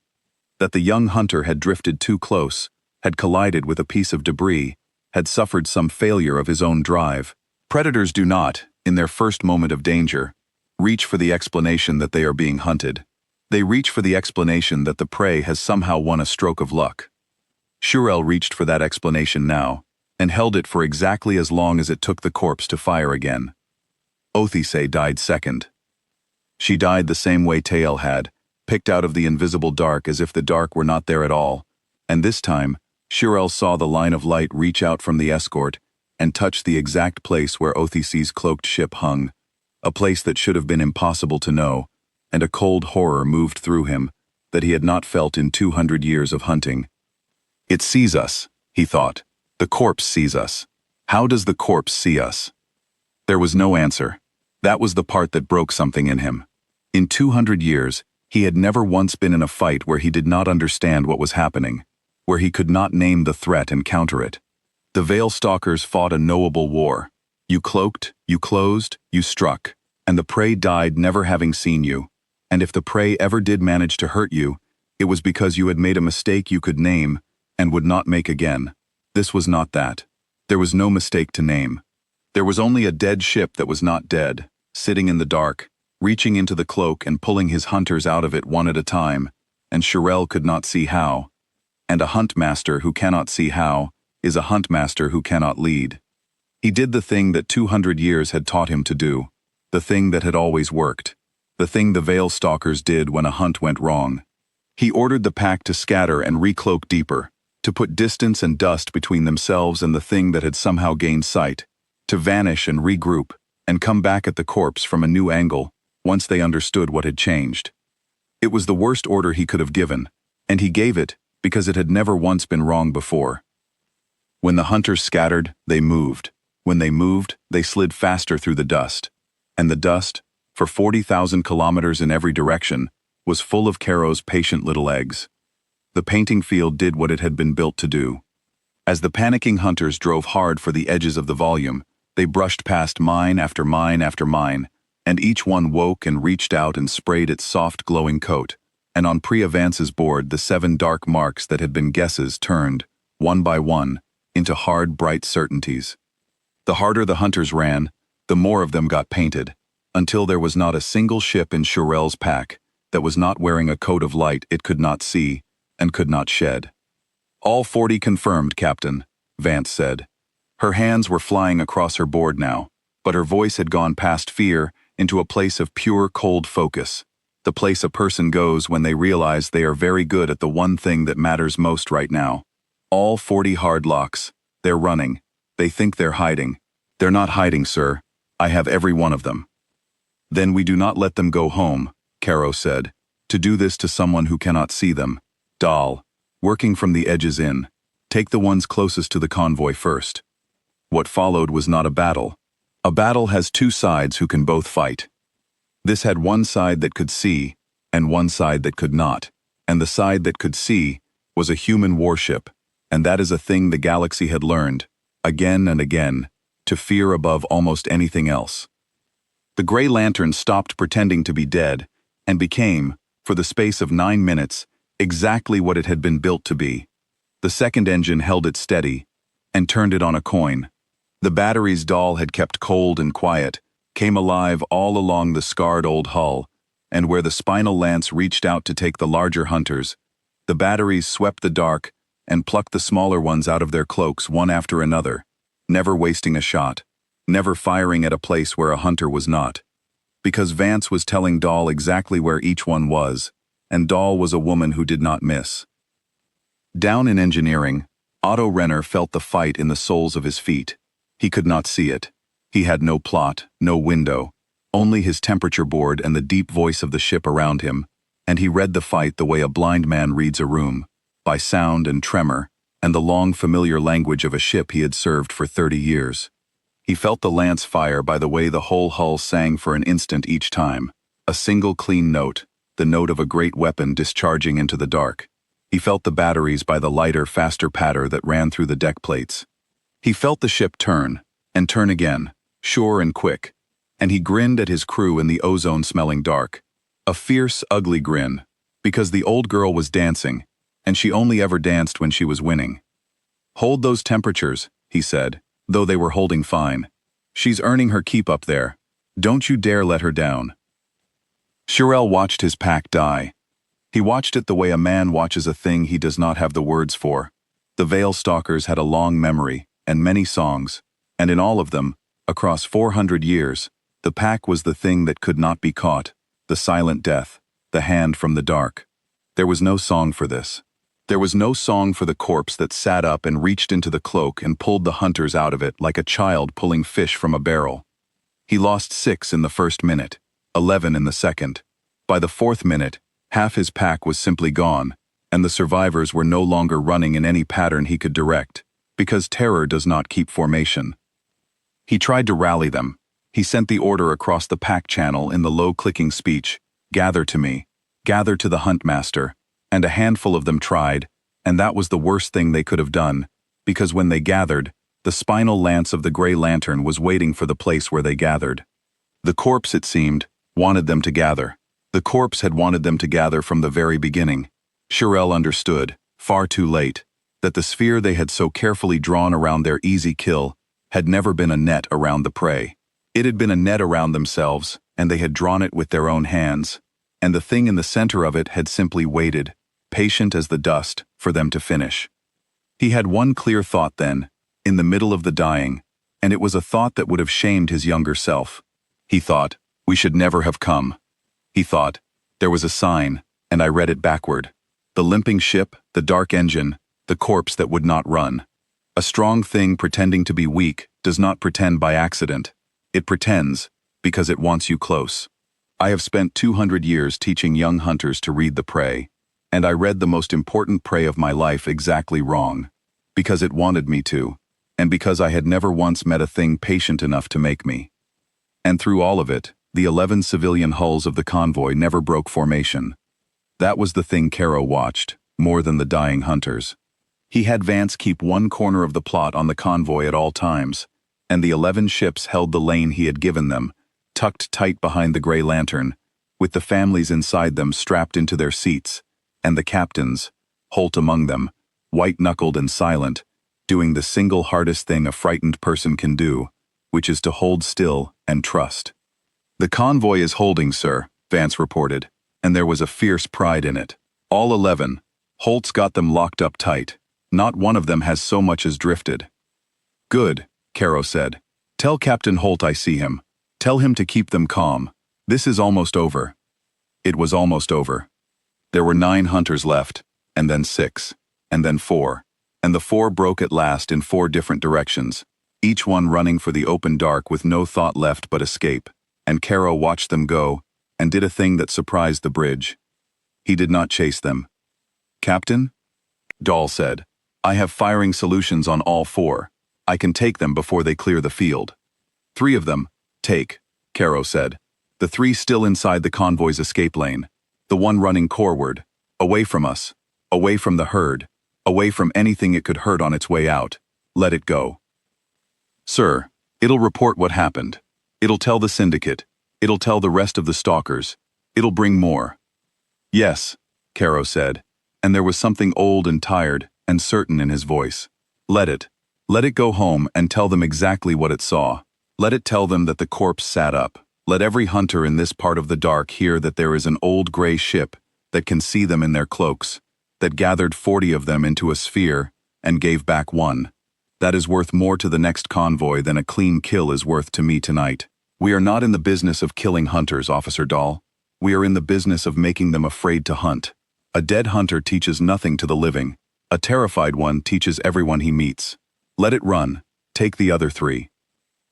that the young hunter had drifted too close, had collided with a piece of debris, had suffered some failure of his own drive. Predators do not, in their first moment of danger, reach for the explanation that they are being hunted. They reach for the explanation that the prey has somehow won a stroke of luck. Shirel reached for that explanation now, and held it for exactly as long as it took the corpse to fire again. Othise died second. She died the same way Tael had, picked out of the invisible dark as if the dark were not there at all, and this time, Shirel saw the line of light reach out from the escort and touch the exact place where Othise's cloaked ship hung, a place that should have been impossible to know, and a cold horror moved through him that he had not felt in 200 years of hunting. It sees us, he thought. The corpse sees us. How does the corpse see us? There was no answer. That was the part that broke something in him. In 200 years, he had never once been in a fight where he did not understand what was happening, where he could not name the threat and counter it. The Veil Stalkers fought a knowable war. You cloaked, you closed, you struck, and the prey died never having seen you. And if the prey ever did manage to hurt you, it was because you had made a mistake you could name and would not make again. This was not that. There was no mistake to name. There was only a dead ship that was not dead, sitting in the dark, reaching into the cloak and pulling his hunters out of it one at a time, and Shirel could not see how. And a huntmaster who cannot see how is a huntmaster who cannot lead. He did the thing that 200 years had taught him to do, the thing that had always worked, the thing the Veil Stalkers did when a hunt went wrong. He ordered the pack to scatter and recloak deeper, to put distance and dust between themselves and the thing that had somehow gained sight, to vanish and regroup, and come back at the corpse from a new angle, once they understood what had changed. It was the worst order he could have given, and he gave it because it had never once been wrong before. When the hunters scattered, they moved. When they moved, they slid faster through the dust. And the dust, for 40,000 kilometers in every direction, was full of Caro's patient little eggs. The painting field did what it had been built to do. As the panicking hunters drove hard for the edges of the volume, they brushed past mine after mine after mine, and each one woke and reached out and sprayed its soft glowing coat, and on Pre-Avance's board the 7 dark marks that had been guesses turned, one by one, into hard, bright certainties. The harder the hunters ran, the more of them got painted, until there was not a single ship in Shirel's pack that was not wearing a coat of light it could not see and could not shed. All 40 confirmed, Captain, Vance said. Her hands were flying across her board now, but her voice had gone past fear into a place of pure, cold focus, the place a person goes when they realize they are very good at the one thing that matters most right now. All 40 hard locks. They're running. They think they're hiding. They're not hiding, sir. I have every one of them. Then we do not let them go home, Caro said, to do this to someone who cannot see them. Dahl, working from the edges in. Take the ones closest to the convoy first. What followed was not a battle. A battle has 2 sides who can both fight. This had one side that could see, and one side that could not, and the side that could see was a human warship, and that is a thing the galaxy had learned, again and again, to fear above almost anything else. The Grey Lantern stopped pretending to be dead, and became, for the space of 9 minutes, exactly what it had been built to be. The second engine held it steady, and turned it on a coin. The batteries Dahl had kept cold and quiet came alive all along the scarred old hull, and where the spinal lance reached out to take the larger hunters, the batteries swept the dark and plucked the smaller ones out of their cloaks one after another, never wasting a shot, never firing at a place where a hunter was not. Because Vance was telling Dahl exactly where each one was, and Dahl was a woman who did not miss. Down in engineering, Otto Renner felt the fight in the soles of his feet. He could not see it. He had no plot, no window, only his temperature board and the deep voice of the ship around him, and he read the fight the way a blind man reads a room, by sound and tremor, and the long familiar language of a ship he had served for 30 years. He felt the lance fire by the way the whole hull sang for an instant each time. A single clean note, the note of a great weapon discharging into the dark. He felt the batteries by the lighter, faster patter that ran through the deck plates. He felt the ship turn, and turn again, sure and quick. And he grinned at his crew in the ozone-smelling dark. A fierce, ugly grin, because the old girl was dancing, and she only ever danced when she was winning. "Hold those temperatures," he said, though they were holding fine. "She's earning her keep up there. Don't you dare let her down." Shirel watched his pack die. He watched it the way a man watches a thing he does not have the words for. The Veil Stalkers had a long memory, and many songs, and in all of them, across 400 years, the pack was the thing that could not be caught, the silent death, the hand from the dark. There was no song for this. There was no song for the corpse that sat up and reached into the cloak and pulled the hunters out of it like a child pulling fish from a barrel. He lost 6 in the first minute, 11 in the second. By the 4th minute, half his pack was simply gone, and the survivors were no longer running in any pattern he could direct, because terror does not keep formation. He tried to rally them. He sent the order across the pack channel in the low-clicking speech, "Gather to me, gather to the Huntmaster," and a handful of them tried, and that was the worst thing they could have done, because when they gathered, the spinal lance of the Grey Lantern was waiting for the place where they gathered. The corpse, it seemed, wanted them to gather. The corpse had wanted them to gather from the very beginning. Shirel understood, far too late, that the sphere they had so carefully drawn around their easy kill had never been a net around the prey. It had been a net around themselves, and they had drawn it with their own hands, and the thing in the center of it had simply waited, patient as the dust, for them to finish. He had one clear thought then, in the middle of the dying, and it was a thought that would have shamed his younger self. He thought, "We should never have come." He thought, "There was a sign, and I read it backward. The limping ship, the dark engine, the corpse that would not run. A strong thing pretending to be weak does not pretend by accident. It pretends because it wants you close." I have spent 200 years teaching young hunters to read the prey, and I read the most important prey of my life exactly wrong, because it wanted me to, and because I had never once met a thing patient enough to make me. And through all of it, the 11 civilian hulls of the convoy never broke formation. That was the thing Caro watched, more than the dying hunters. He had Vance keep one corner of the plot on the convoy at all times, and the 11 ships held the lane he had given them, tucked tight behind the Grey Lantern, with the families inside them strapped into their seats, and the captains, Holt among them, white-knuckled and silent, doing the single hardest thing a frightened person can do, which is to hold still and trust. "The convoy is holding, sir," Vance reported, and there was a fierce pride in it. "All 11. Holt's got them locked up tight. Not one of them has so much as drifted." "Good," Caro said. "Tell Captain Holt I see him. Tell him to keep them calm. This is almost over." It was almost over. There were 9 hunters left, and then 6, and then 4, and the 4 broke at last in 4 different directions, each one running for the open dark with no thought left but escape, and Caro watched them go, and did a thing that surprised the bridge. He did not chase them. "Captain?" Dahl said, "I have firing solutions on all 4. I can take them before they clear the field." "3 of them, take," Caro said. "The 3 still inside the convoy's escape lane. The one running coreward, away from us, away from the herd, away from anything it could hurt on its way out. Let it go." "Sir, it'll report what happened. It'll tell the syndicate. It'll tell the rest of the stalkers. It'll bring more." "Yes," Caro said, and there was something old and tired and certain in his voice. "Let it. Let it go home and tell them exactly what it saw. Let it tell them that the corpse sat up. Let every hunter in this part of the dark hear that there is an old gray ship that can see them in their cloaks, that gathered 40 of them into a sphere and gave back 1. That is worth more to the next convoy than a clean kill is worth to me tonight. We are not in the business of killing hunters, Officer Dahl. We are in the business of making them afraid to hunt. A dead hunter teaches nothing to the living. A terrified one teaches everyone he meets. Let it run. Take the other 3.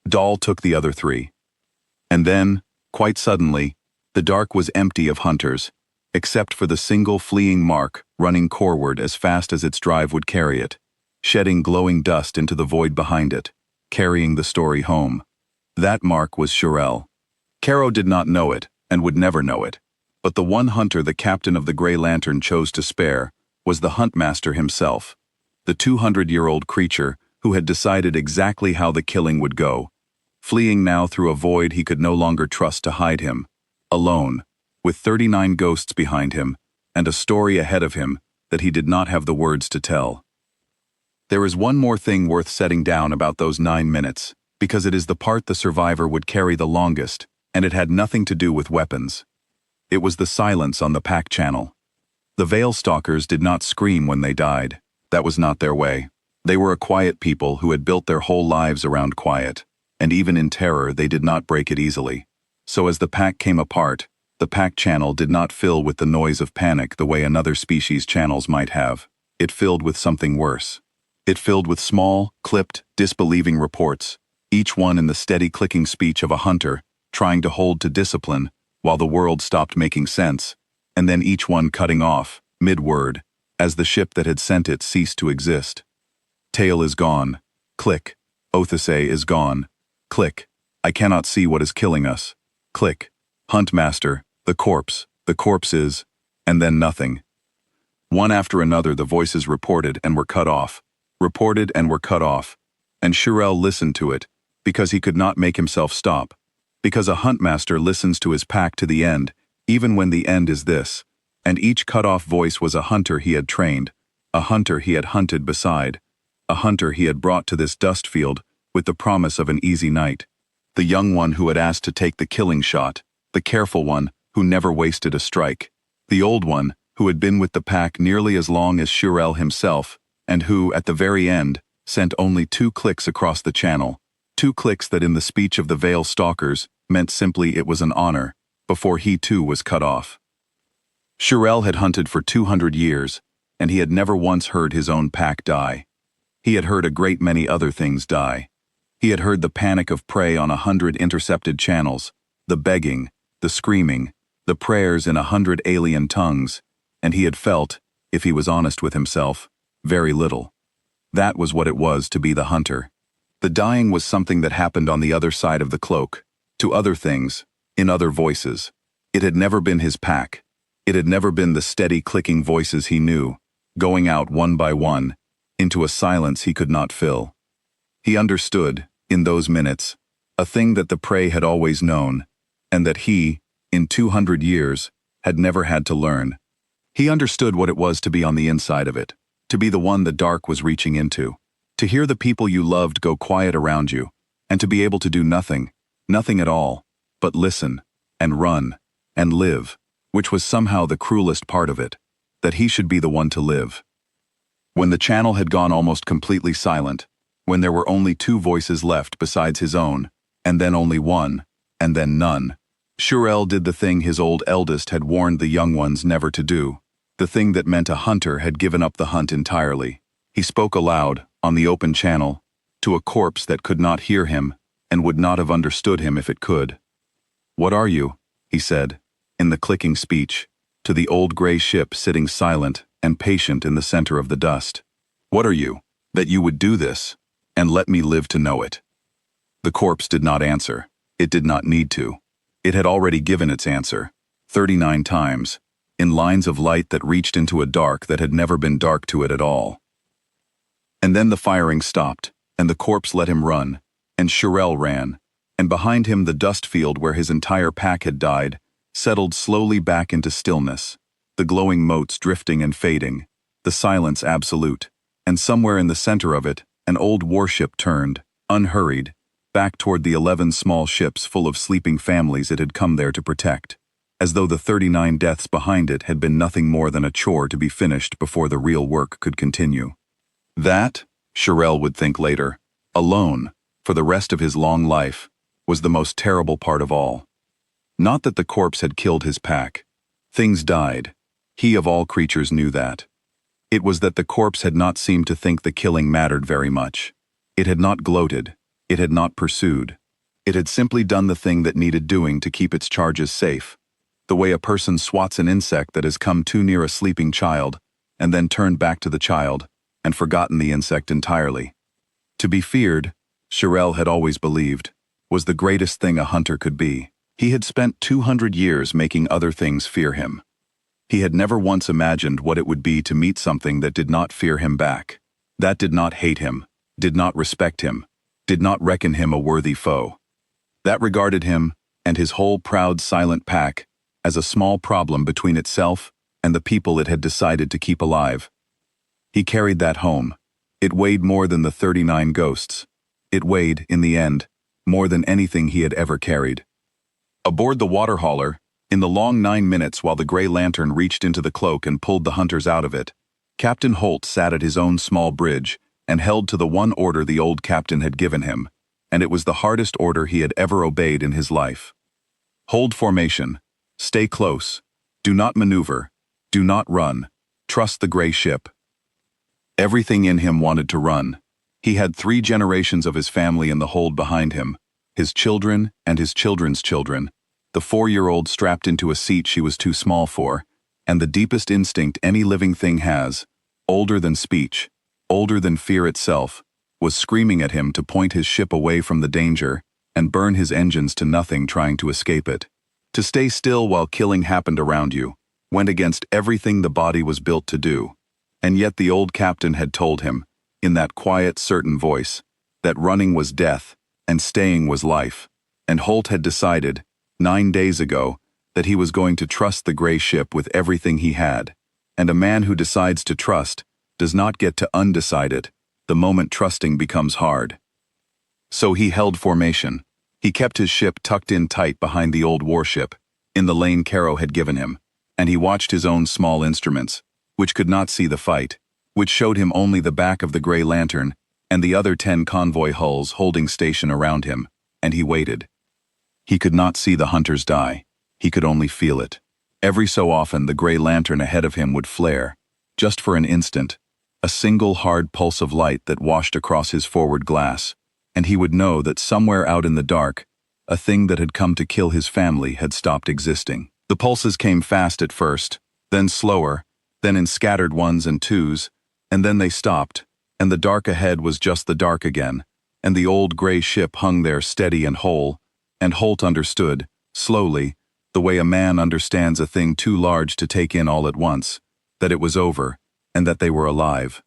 Dahl took the other 3. And then, quite suddenly, the dark was empty of hunters, except for the single fleeing mark running coreward as fast as its drive would carry it, shedding glowing dust into the void behind it. carrying the story home. That mark was Shirel. Caro did not know it, and would never know it. But the one hunter the captain of the Grey Lantern chose to spare was the Huntmaster himself, the 200-year-old creature who had decided exactly how the killing would go, fleeing now through a void he could no longer trust to hide him, alone, with 39 ghosts behind him, and a story ahead of him that he did not have the words to tell. There is one more thing worth setting down about those 9 minutes, because it is the part the survivor would carry the longest, and it had nothing to do with weapons. It was the silence on the pack channel. The Veil Stalkers did not scream when they died. That was not their way. They were a quiet people who had built their whole lives around quiet, and even in terror they did not break it easily. So as the pack came apart, the pack channel did not fill with the noise of panic the way another species' channels might have. It filled with something worse. It filled with small, clipped, disbelieving reports, each one in the steady clicking speech of a hunter trying to hold to discipline while the world stopped making sense, and then each one cutting off, mid-word, as the ship that had sent it ceased to exist. Tail is gone. Click. Othise is gone. Click. I cannot see what is killing us. Click. Huntmaster, the corpse is, and then nothing. One after another the voices reported and were cut off, and Shirel listened to it, because he could not make himself stop, because a Huntmaster listens to his pack to the end, even when the end is this, and each cut-off voice was a hunter he had trained, a hunter he had hunted beside, a hunter he had brought to this dust field with the promise of an easy night, the young one who had asked to take the killing shot, the careful one who never wasted a strike, the old one who had been with the pack nearly as long as Shirel himself, and who, at the very end, sent only 2 clicks across the channel, 2 clicks that in the speech of the Veil Stalkers meant simply it was an honor, before he too was cut off. Shirel had hunted for 200 years, and he had never once heard his own pack die. He had heard a great many other things die. He had heard the panic of prey on 100 intercepted channels, the begging, the screaming, the prayers in 100 alien tongues, and he had felt, if he was honest with himself, very little. That was what it was to be the hunter. The dying was something that happened on the other side of the cloak, to other things, in other voices. It had never been his pack. It had never been the steady clicking voices he knew, going out one by one, into a silence he could not fill. He understood, in those minutes, a thing that the prey had always known, and that he, in 200 years, had never had to learn. He understood what it was to be on the inside of it, to be the one the dark was reaching into, to hear the people you loved go quiet around you, and to be able to do nothing at all, but listen, and run, and live, which was somehow the cruelest part of it, that he should be the one to live. When the channel had gone almost completely silent, when there were only 2 voices left besides his own, and then only one, and then none, Shirel did the thing his old eldest had warned the young ones never to do, the thing that meant a hunter had given up the hunt entirely. He spoke aloud, on the open channel, to a corpse that could not hear him, and would not have understood him if it could. "What are you?" he said, in the clicking speech, to the old gray ship sitting silent and patient in the center of the dust. "What are you, that you would do this, and let me live to know it?" The corpse did not answer. It did not need to. It had already given its answer, 39 times, in lines of light that reached into a dark that had never been dark to it at all. And then the firing stopped, and the corpse let him run, and Shirel ran, and behind him the dust field where his entire pack had died settled slowly back into stillness, the glowing motes drifting and fading, the silence absolute, and somewhere in the center of it, an old warship turned, unhurried, back toward the 11 small ships full of sleeping families it had come there to protect, as though the 39 deaths behind it had been nothing more than a chore to be finished before the real work could continue. That, Shirel would think later, alone, for the rest of his long life, was the most terrible part of all. Not that the corpse had killed his pack. Things died. He of all creatures knew that. It was that the corpse had not seemed to think the killing mattered very much. It had not gloated. It had not pursued. It had simply done the thing that needed doing to keep its charges safe, the way a person swats an insect that has come too near a sleeping child, and then turned back to the child, and forgotten the insect entirely. To be feared, Shirel had always believed, was the greatest thing a hunter could be. He had spent 200 years making other things fear him. He had never once imagined what it would be to meet something that did not fear him back, that did not hate him, did not respect him, did not reckon him a worthy foe, that regarded him and his whole proud silent pack as a small problem between itself and the people it had decided to keep alive. He carried that home. It weighed more than the 39 ghosts. It weighed, in the end, more than anything he had ever carried. Aboard the water hauler, in the long 9 minutes while the gray lantern reached into the cloak and pulled the hunters out of it, Captain Holt sat at his own small bridge and held to the one order the old captain had given him, and it was the hardest order he had ever obeyed in his life. Hold formation. Stay close. Do not maneuver. Do not run. Trust the gray ship. Everything in him wanted to run. He had 3 generations of his family in the hold behind him, his children and his children's children, the 4-year-old strapped into a seat she was too small for, and the deepest instinct any living thing has, older than speech, older than fear itself, was screaming at him to point his ship away from the danger and burn his engines to nothing trying to escape it. To stay still while killing happened around you went against everything the body was built to do, and yet the old captain had told him, in that quiet, certain voice, that running was death and staying was life, and Holt had decided, 9 days ago, that he was going to trust the gray ship with everything he had, and a man who decides to trust does not get to undecide it the moment trusting becomes hard. So he held formation. He kept his ship tucked in tight behind the old warship, in the lane Caro had given him, and he watched his own small instruments, which could not see the fight, which showed him only the back of the gray lantern and the other 10 convoy hulls holding station around him, and he waited. He could not see the hunters die. He could only feel it. Every so often the gray lantern ahead of him would flare, just for an instant, a single hard pulse of light that washed across his forward glass, and he would know that somewhere out in the dark, a thing that had come to kill his family had stopped existing. The pulses came fast at first, then slower, then in scattered 1s and 2s, and then they stopped, and the dark ahead was just the dark again, and the old gray ship hung there steady and whole, and Holt understood, slowly, the way a man understands a thing too large to take in all at once, that it was over, and that they were alive.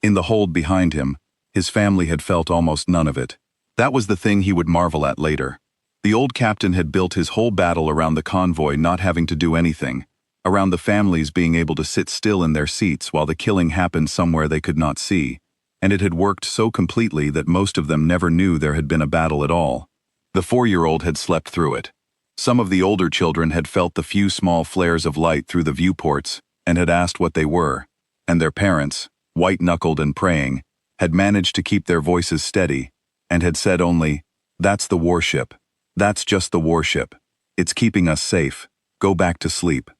In the hold behind him, his family had felt almost none of it. That was the thing he would marvel at later. The old captain had built his whole battle around the convoy not having to do anything, around the families being able to sit still in their seats while the killing happened somewhere they could not see, and it had worked so completely that most of them never knew there had been a battle at all. The 4-year-old had slept through it. Some of the older children had felt the few small flares of light through the viewports and had asked what they were, and their parents, white-knuckled and praying, had managed to keep their voices steady and had said only, "That's the warship. That's just the warship. It's keeping us safe. Go back to sleep."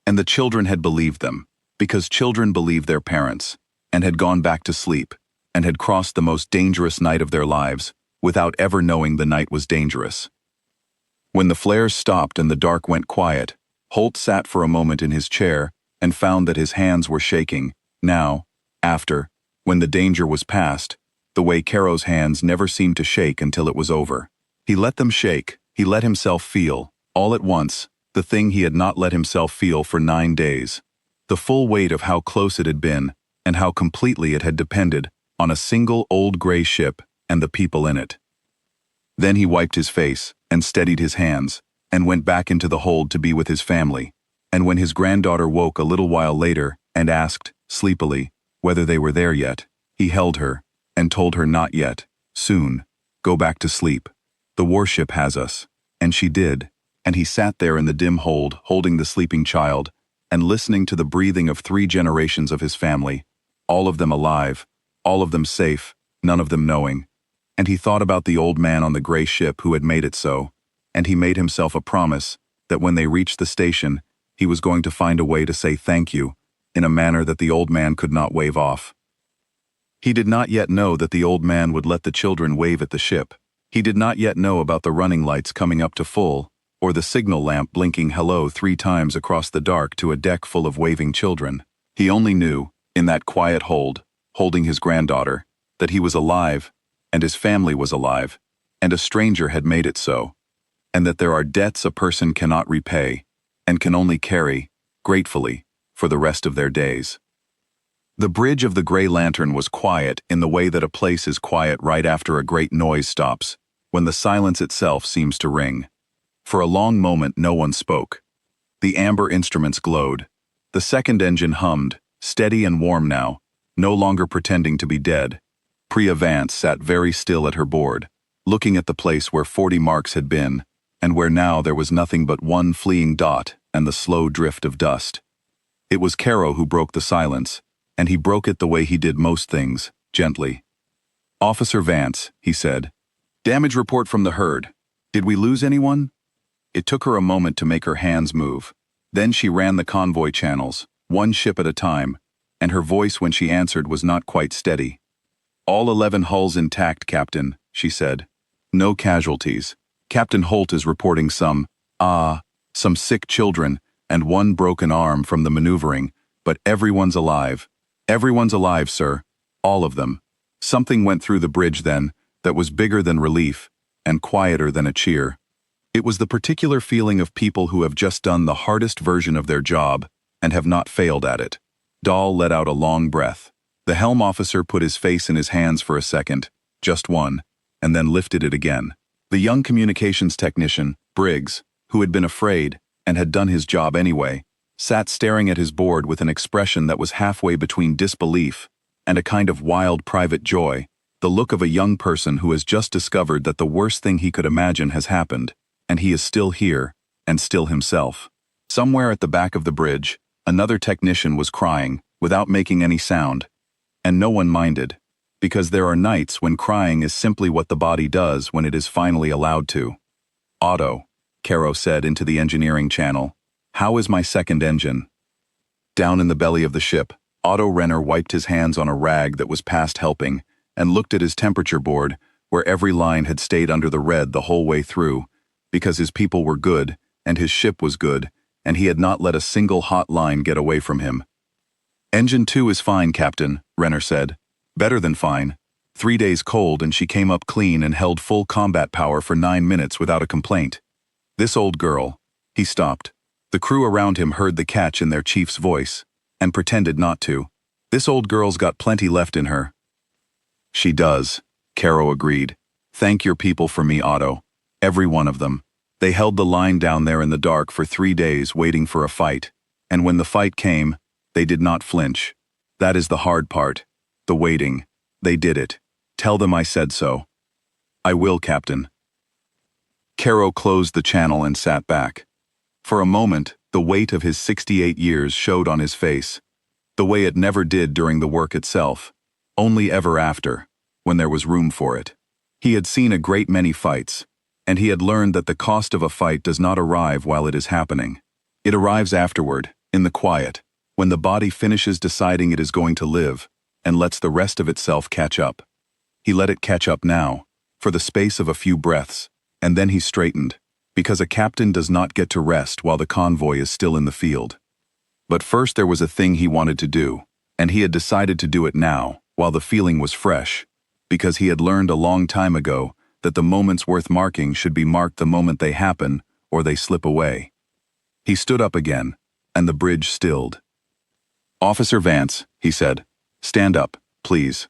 And the children had believed them, because children believe their parents, and had gone back to sleep, and had crossed the most dangerous night of their lives, without ever knowing the night was dangerous. When the flares stopped and the dark went quiet, Holt sat for a moment in his chair and found that his hands were shaking, now, after, when the danger was past, the way Caro's hands never seemed to shake until it was over. He let them shake, he let himself feel, all at once, the thing he had not let himself feel for 9 days, the full weight of how close it had been and how completely it had depended on a single old gray ship and the people in it. Then he wiped his face and steadied his hands and went back into the hold to be with his family, and when his granddaughter woke a little while later and asked, sleepily, whether they were there yet, he held her and told her not yet, soon, go back to sleep. The warship has us. And she did, and he sat there in the dim hold holding the sleeping child and listening to the breathing of 3 generations of his family, all of them alive, all of them safe, none of them knowing. And he thought about the old man on the gray ship who had made it so, and he made himself a promise that when they reached the station, he was going to find a way to say thank you in a manner that the old man could not wave off. He did not yet know that the old man would let the children wave at the ship. He did not yet know about the running lights coming up to full, or the signal lamp blinking hello 3 times across the dark to a deck full of waving children. He only knew, in that quiet hold, holding his granddaughter, that he was alive, and his family was alive, and a stranger had made it so, and that there are debts a person cannot repay, and can only carry, gratefully, for the rest of their days. The bridge of the Grey Lantern was quiet in the way that a place is quiet right after a great noise stops, when the silence itself seems to ring. For a long moment no one spoke. The amber instruments glowed. The second engine hummed, steady and warm now, no longer pretending to be dead. Priya Vance sat very still at her board, looking at the place where 40 marks had been, and where now there was nothing but one fleeing dot and the slow drift of dust. It was Caro who broke the silence, and he broke it the way he did most things, gently. "Officer Vance," he said. "Damage report from the herd. Did we lose anyone?" It took her a moment to make her hands move. Then she ran the convoy channels, one ship at a time, and her voice when she answered was not quite steady. "All 11 hulls intact, Captain," she said. "No casualties. Captain Holt is reporting some sick children and one broken arm from the maneuvering, but everyone's alive. Everyone's alive, sir. All of them. Something went through the bridge then that was bigger than relief and quieter than a cheer. It was the particular feeling of people who have just done the hardest version of their job and have not failed at it." Dahl let out a long breath. The helm officer put his face in his hands for a second, just one, and then lifted it again. The young communications technician, Briggs, who had been afraid and had done his job anyway, sat staring at his board with an expression that was halfway between disbelief and a kind of wild private joy, the look of a young person who has just discovered that the worst thing he could imagine has happened, and he is still here, and still himself. Somewhere at the back of the bridge, another technician was crying, without making any sound. And no one minded, because there are nights when crying is simply what the body does when it is finally allowed to. "Otto," Caro said into the engineering channel, "how is my second engine?" Down in the belly of the ship, Otto Renner wiped his hands on a rag that was past helping, and looked at his temperature board, where every line had stayed under the red the whole way through, because his people were good, and his ship was good, and he had not let a single hot line get away from him. "Engine 2 is fine, Captain," Renner said. "Better than fine. 3 days cold and she came up clean and held full combat power for 9 minutes without a complaint. This old girl..." He stopped. The crew around him heard the catch in their chief's voice, and pretended not to. "This old girl's got plenty left in her." "She does," Caro agreed. "Thank your people for me, Otto. Every one of them. They held the line down there in the dark for 3 days waiting for a fight, and when the fight came, they did not flinch. That is the hard part. The waiting. They did it. Tell them I said so." "I will, Captain." Caro closed the channel and sat back. For a moment, the weight of his 68 years showed on his face, the way it never did during the work itself, only ever after, when there was room for it. He had seen a great many fights, and he had learned that the cost of a fight does not arrive while it is happening. It arrives afterward, in the quiet, when the body finishes deciding it is going to live, and lets the rest of itself catch up. He let it catch up now, for the space of a few breaths, and then he straightened, because a captain does not get to rest while the convoy is still in the field. But first there was a thing he wanted to do, and he had decided to do it now, while the feeling was fresh, because he had learned a long time ago that the moments worth marking should be marked the moment they happen, or they slip away. He stood up again, and the bridge stilled. "Officer Vance," he said, "stand up, please."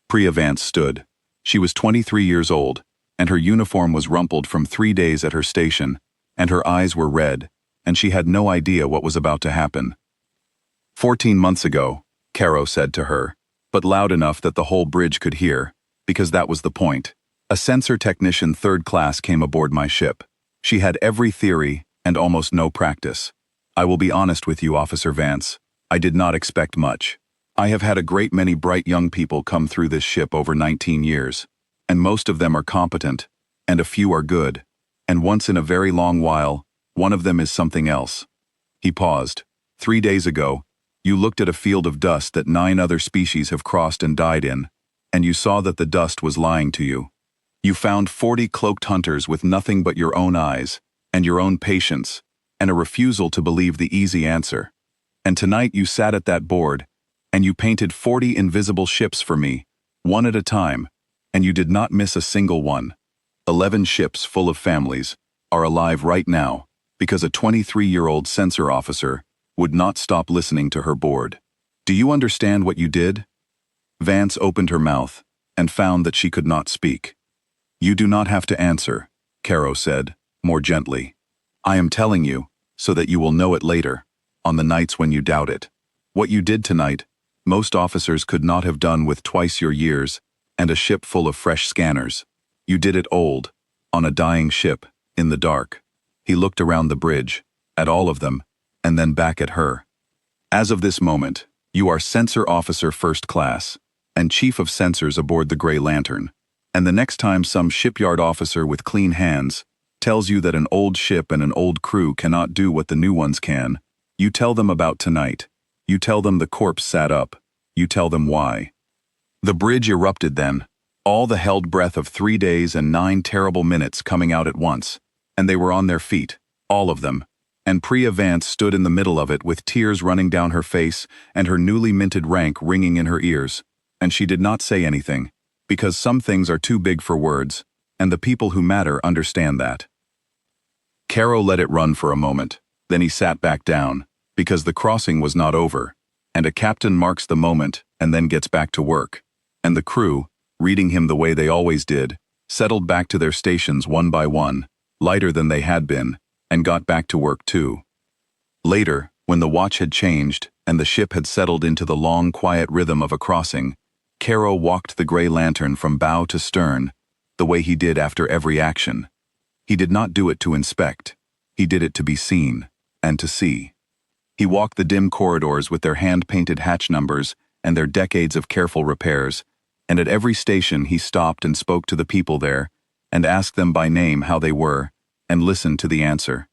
Priya Vance stood. She was 23 years old, and her uniform was rumpled from 3 days at her station, and her eyes were red, and she had no idea what was about to happen. 14 months ago, Caro said to her, but loud enough that the whole bridge could hear, because that was the point. A sensor technician 3rd class came aboard my ship. She had every theory and almost no practice. I will be honest with you, Officer Vance. I did not expect much. I have had a great many bright young people come through this ship over 19 years, and most of them are competent, and a few are good, and once in a very long while, one of them is something else. He paused. 3 days ago, you looked at a field of dust that 9 other species have crossed and died in, and you saw that the dust was lying to you. You found 40 cloaked hunters with nothing but your own eyes, and your own patience, and a refusal to believe the easy answer. And tonight you sat at that board, and you painted 40 invisible ships for me, one at a time, And you did not miss a single one. 11 ships full of families are alive right now because a 23-year-old censor officer would not stop listening to her board. Do you understand what you did? Vance opened her mouth and found that she could not speak. You do not have to answer, Caro said, more gently. I am telling you so that you will know it later, on the nights when you doubt it. What you did tonight, most officers could not have done with twice your years and a ship full of fresh scanners. You did it old, on a dying ship, in the dark. He looked around the bridge, at all of them, and then back at her. As of this moment, you are Censor Officer First Class, and Chief of Censors aboard the Grey Lantern. And the next time some shipyard officer with clean hands tells you that an old ship and an old crew cannot do what the new ones can, you tell them about tonight. You tell them the corpse sat up. You tell them why. The bridge erupted then, all the held breath of 3 days and 9 terrible minutes coming out at once, and they were on their feet, all of them, and Priya Vance stood in the middle of it with tears running down her face and her newly minted rank ringing in her ears, and she did not say anything, because some things are too big for words, and the people who matter understand that. Caro let it run for a moment, then he sat back down, because the crossing was not over, and a captain marks the moment and then gets back to work, and the crew, reading him the way they always did, settled back to their stations one by one, lighter than they had been, and got back to work too. Later, when the watch had changed and the ship had settled into the long, quiet rhythm of a crossing, Caro walked the Grey Lantern from bow to stern, the way he did after every action. He did not do it to inspect. He did it to be seen, and to see. He walked the dim corridors with their hand-painted hatch numbers and their decades of careful repairs, and at every station he stopped and spoke to the people there, and asked them by name how they were, and listened to the answer.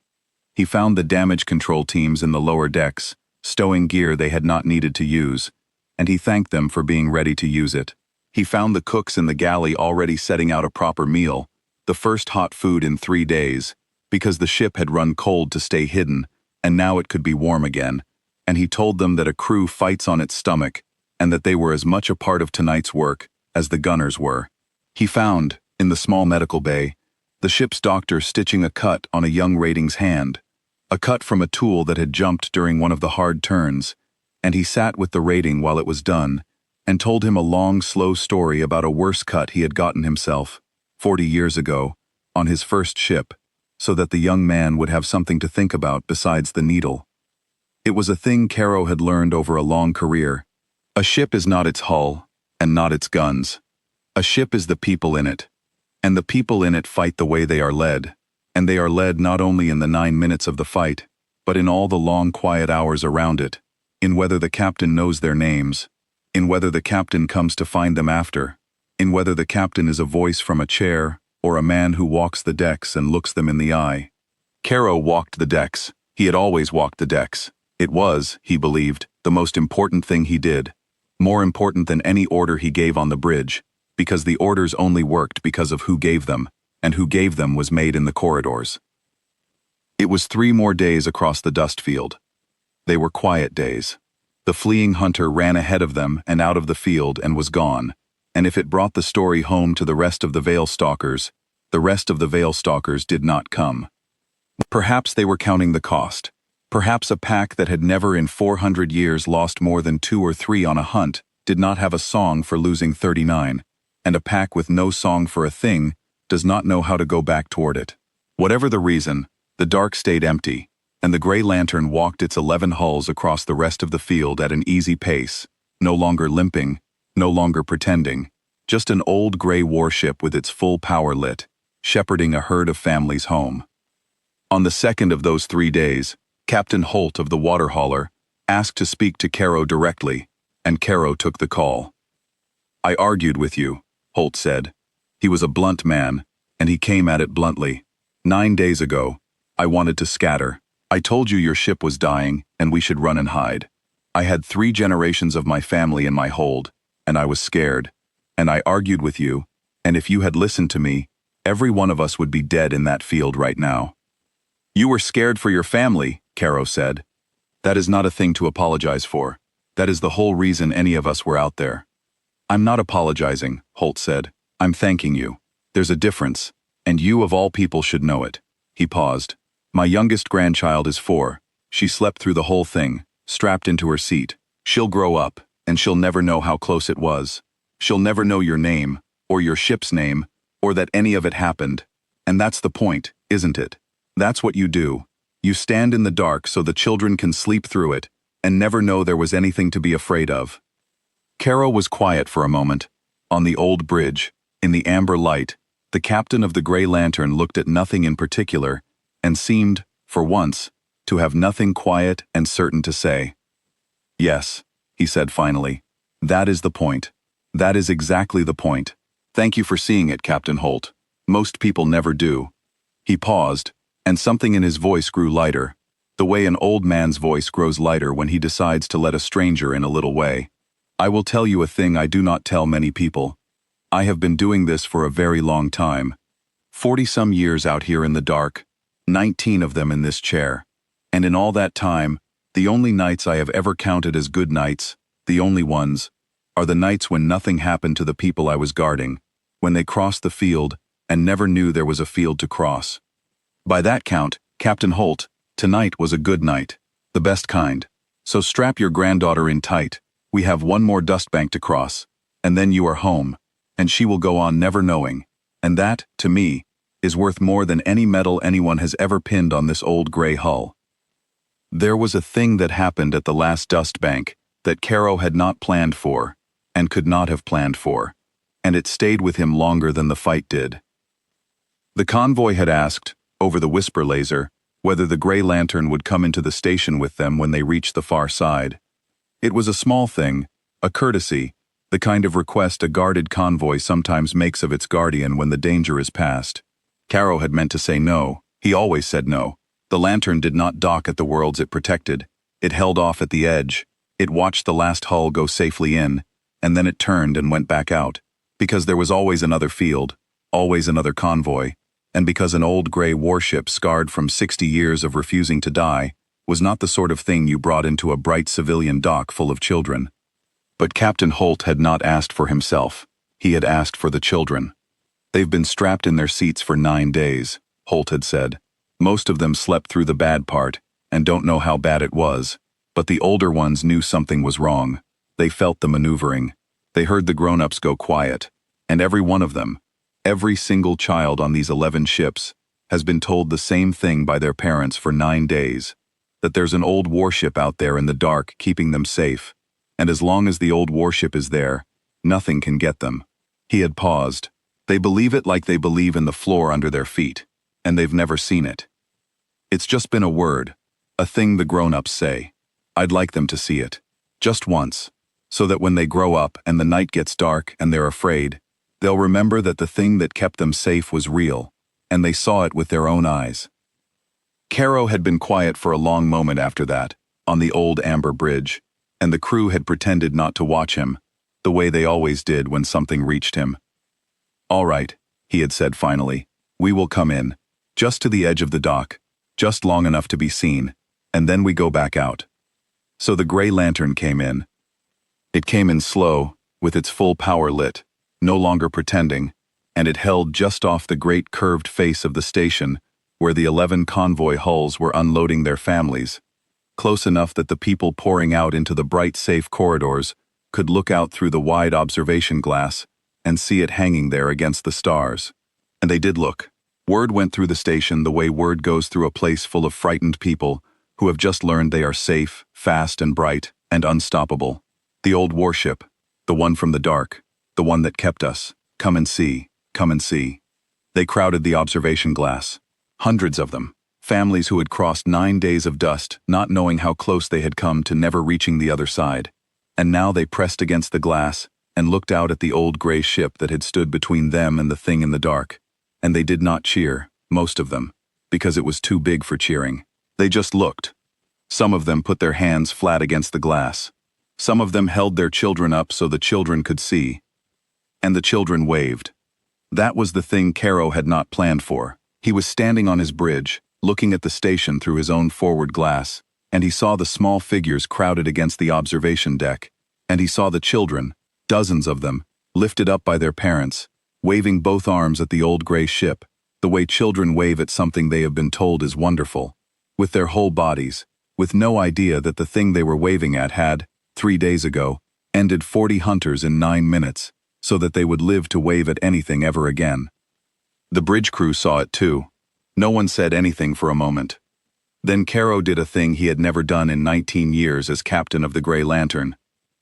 He found the damage control teams in the lower decks, stowing gear they had not needed to use, and he thanked them for being ready to use it. He found the cooks in the galley already setting out a proper meal, the first hot food in 3 days, because the ship had run cold to stay hidden, and now it could be warm again, and he told them that a crew fights on its stomach, and that they were as much a part of tonight's work as the gunners were. He found, in the small medical bay, the ship's doctor stitching a cut on a young rating's hand, a cut from a tool that had jumped during one of the hard turns, and he sat with the rating while it was done, and told him a long, slow story about a worse cut he had gotten himself, 40 years ago, on his first ship, so that the young man would have something to think about besides the needle. It was a thing Caro had learned over a long career. A ship is not its hull, and not its guns. A ship is the people in it, and the people in it fight the way they are led, and they are led not only in the 9 minutes of the fight, but in all the long quiet hours around it, in whether the captain knows their names, in whether the captain comes to find them after, in whether the captain is a voice from a chair, or a man who walks the decks and looks them in the eye. Caro walked the decks. He had always walked the decks. It was, he believed, the most important thing he did, more important than any order he gave on the bridge, because the orders only worked because of who gave them, and who gave them was made in the corridors. It was 3 more days across the dust field. They were quiet days. The fleeing hunter ran ahead of them and out of the field and was gone, and if it brought the story home to the rest of the Veil Stalkers, the rest of the Veil Stalkers did not come. Perhaps they were counting the cost. Perhaps a pack that had never in 400 years lost more than 2 or 3 on a hunt did not have a song for losing 39, and a pack with no song for a thing does not know how to go back toward it. Whatever the reason, the dark stayed empty, and the Grey Lantern walked its 11 hulls across the rest of the field at an easy pace, no longer limping, no longer pretending, just an old gray warship with its full power lit, shepherding a herd of families home. On the second of those 3 days, Captain Holt of the water hauler asked to speak to Caro directly, and Caro took the call. I argued with you, Holt said. He was a blunt man, and he came at it bluntly. 9 days ago, I wanted to scatter. I told you your ship was dying, and we should run and hide. I had 3 generations of my family in my hold, and I was scared. And I argued with you, and if you had listened to me, every one of us would be dead in that field right now. You were scared for your family, Caro said. That is not a thing to apologize for. That is the whole reason any of us were out there. I'm not apologizing, Holt said. I'm thanking you. There's a difference, and you of all people should know it." He paused. "My youngest grandchild is 4. She slept through the whole thing, strapped into her seat. She'll grow up, and she'll never know how close it was. She'll never know your name, or your ship's name, or that any of it happened. And that's the point, isn't it? That's what you do. You stand in the dark so the children can sleep through it, and never know there was anything to be afraid of." Caro was quiet for a moment. On the old bridge, in the amber light, the captain of the Grey Lantern looked at nothing in particular, and seemed, for once, to have nothing quiet and certain to say. "Yes," he said finally. "That is the point. That is exactly the point. Thank you for seeing it, Captain Holt. Most people never do." He paused, and something in his voice grew lighter, the way an old man's voice grows lighter when he decides to let a stranger in a little way. "I will tell you a thing I do not tell many people. I have been doing this for a very long time. 40-some years out here in the dark, 19 of them in this chair. And in all that time, the only nights I have ever counted as good nights, the only ones, are the nights when nothing happened to the people I was guarding, when they crossed the field and never knew there was a field to cross. By that count, Captain Holt, tonight was a good night, the best kind. So strap your granddaughter in tight. We have one more dust bank to cross, and then you are home, and she will go on never knowing. And that, to me, is worth more than any medal anyone has ever pinned on this old gray hull." There was a thing that happened at the last dust bank that Caro had not planned for, and could not have planned for, and it stayed with him longer than the fight did. The convoy had asked, over the whisper laser, whether the Grey Lantern would come into the station with them when they reached the far side. It was a small thing, a courtesy, the kind of request a guarded convoy sometimes makes of its guardian when the danger is past. Caro had meant to say no. He always said no. The lantern did not dock at the worlds it protected. It held off at the edge. It watched the last hull go safely in, and then it turned and went back out, because there was always another field, always another convoy, and because an old gray warship scarred from 60 years of refusing to die was not the sort of thing you brought into a bright civilian dock full of children. But Captain Holt had not asked for himself. He had asked for the children. "They've been strapped in their seats for 9 days, Holt had said. "Most of them slept through the bad part, and don't know how bad it was. But the older ones knew something was wrong. They felt the maneuvering. They heard the grown-ups go quiet. And every one of them, every single child on these 11 ships, has been told the same thing by their parents for 9 days. That there's an old warship out there in the dark keeping them safe. And as long as the old warship is there, nothing can get them." He had paused. "They believe it like they believe in the floor under their feet, and they've never seen it. It's just been a word, a thing the grown-ups say. I'd like them to see it, just once, so that when they grow up and the night gets dark and they're afraid, they'll remember that the thing that kept them safe was real, and they saw it with their own eyes." Caro had been quiet for a long moment after that, on the old amber bridge, and the crew had pretended not to watch him, the way they always did when something reached him. "All right," he had said finally, "we will come in, just to the edge of the dock, just long enough to be seen, and then we go back out." So the Grey Lantern came in. It came in slow, with its full power lit, no longer pretending, and it held just off the great curved face of the station where the 11 convoy hulls were unloading their families, close enough that the people pouring out into the bright, safe corridors could look out through the wide observation glass and see it hanging there against the stars. And they did look. Word went through the station the way word goes through a place full of frightened people who have just learned they are safe, fast and bright, and unstoppable. The old warship, the one from the dark, the one that kept us, come and see, come and see. They crowded the observation glass. Hundreds of them. Families who had crossed 9 days of dust, not knowing how close they had come to never reaching the other side. And now they pressed against the glass and looked out at the old gray ship that had stood between them and the thing in the dark. And they did not cheer, most of them, because it was too big for cheering. They just looked. Some of them put their hands flat against the glass. Some of them held their children up so the children could see. And the children waved. That was the thing Caro had not planned for. He was standing on his bridge, looking at the station through his own forward glass, and he saw the small figures crowded against the observation deck, and he saw the children, dozens of them, lifted up by their parents, waving both arms at the old gray ship, the way children wave at something they have been told is wonderful, with their whole bodies, with no idea that the thing they were waving at had, 3 days ago, ended 40 hunters in 9 minutes, so that they would live to wave at anything ever again. The bridge crew saw it too. No one said anything for a moment. Then Caro did a thing he had never done in 19 years as captain of the Grey Lantern.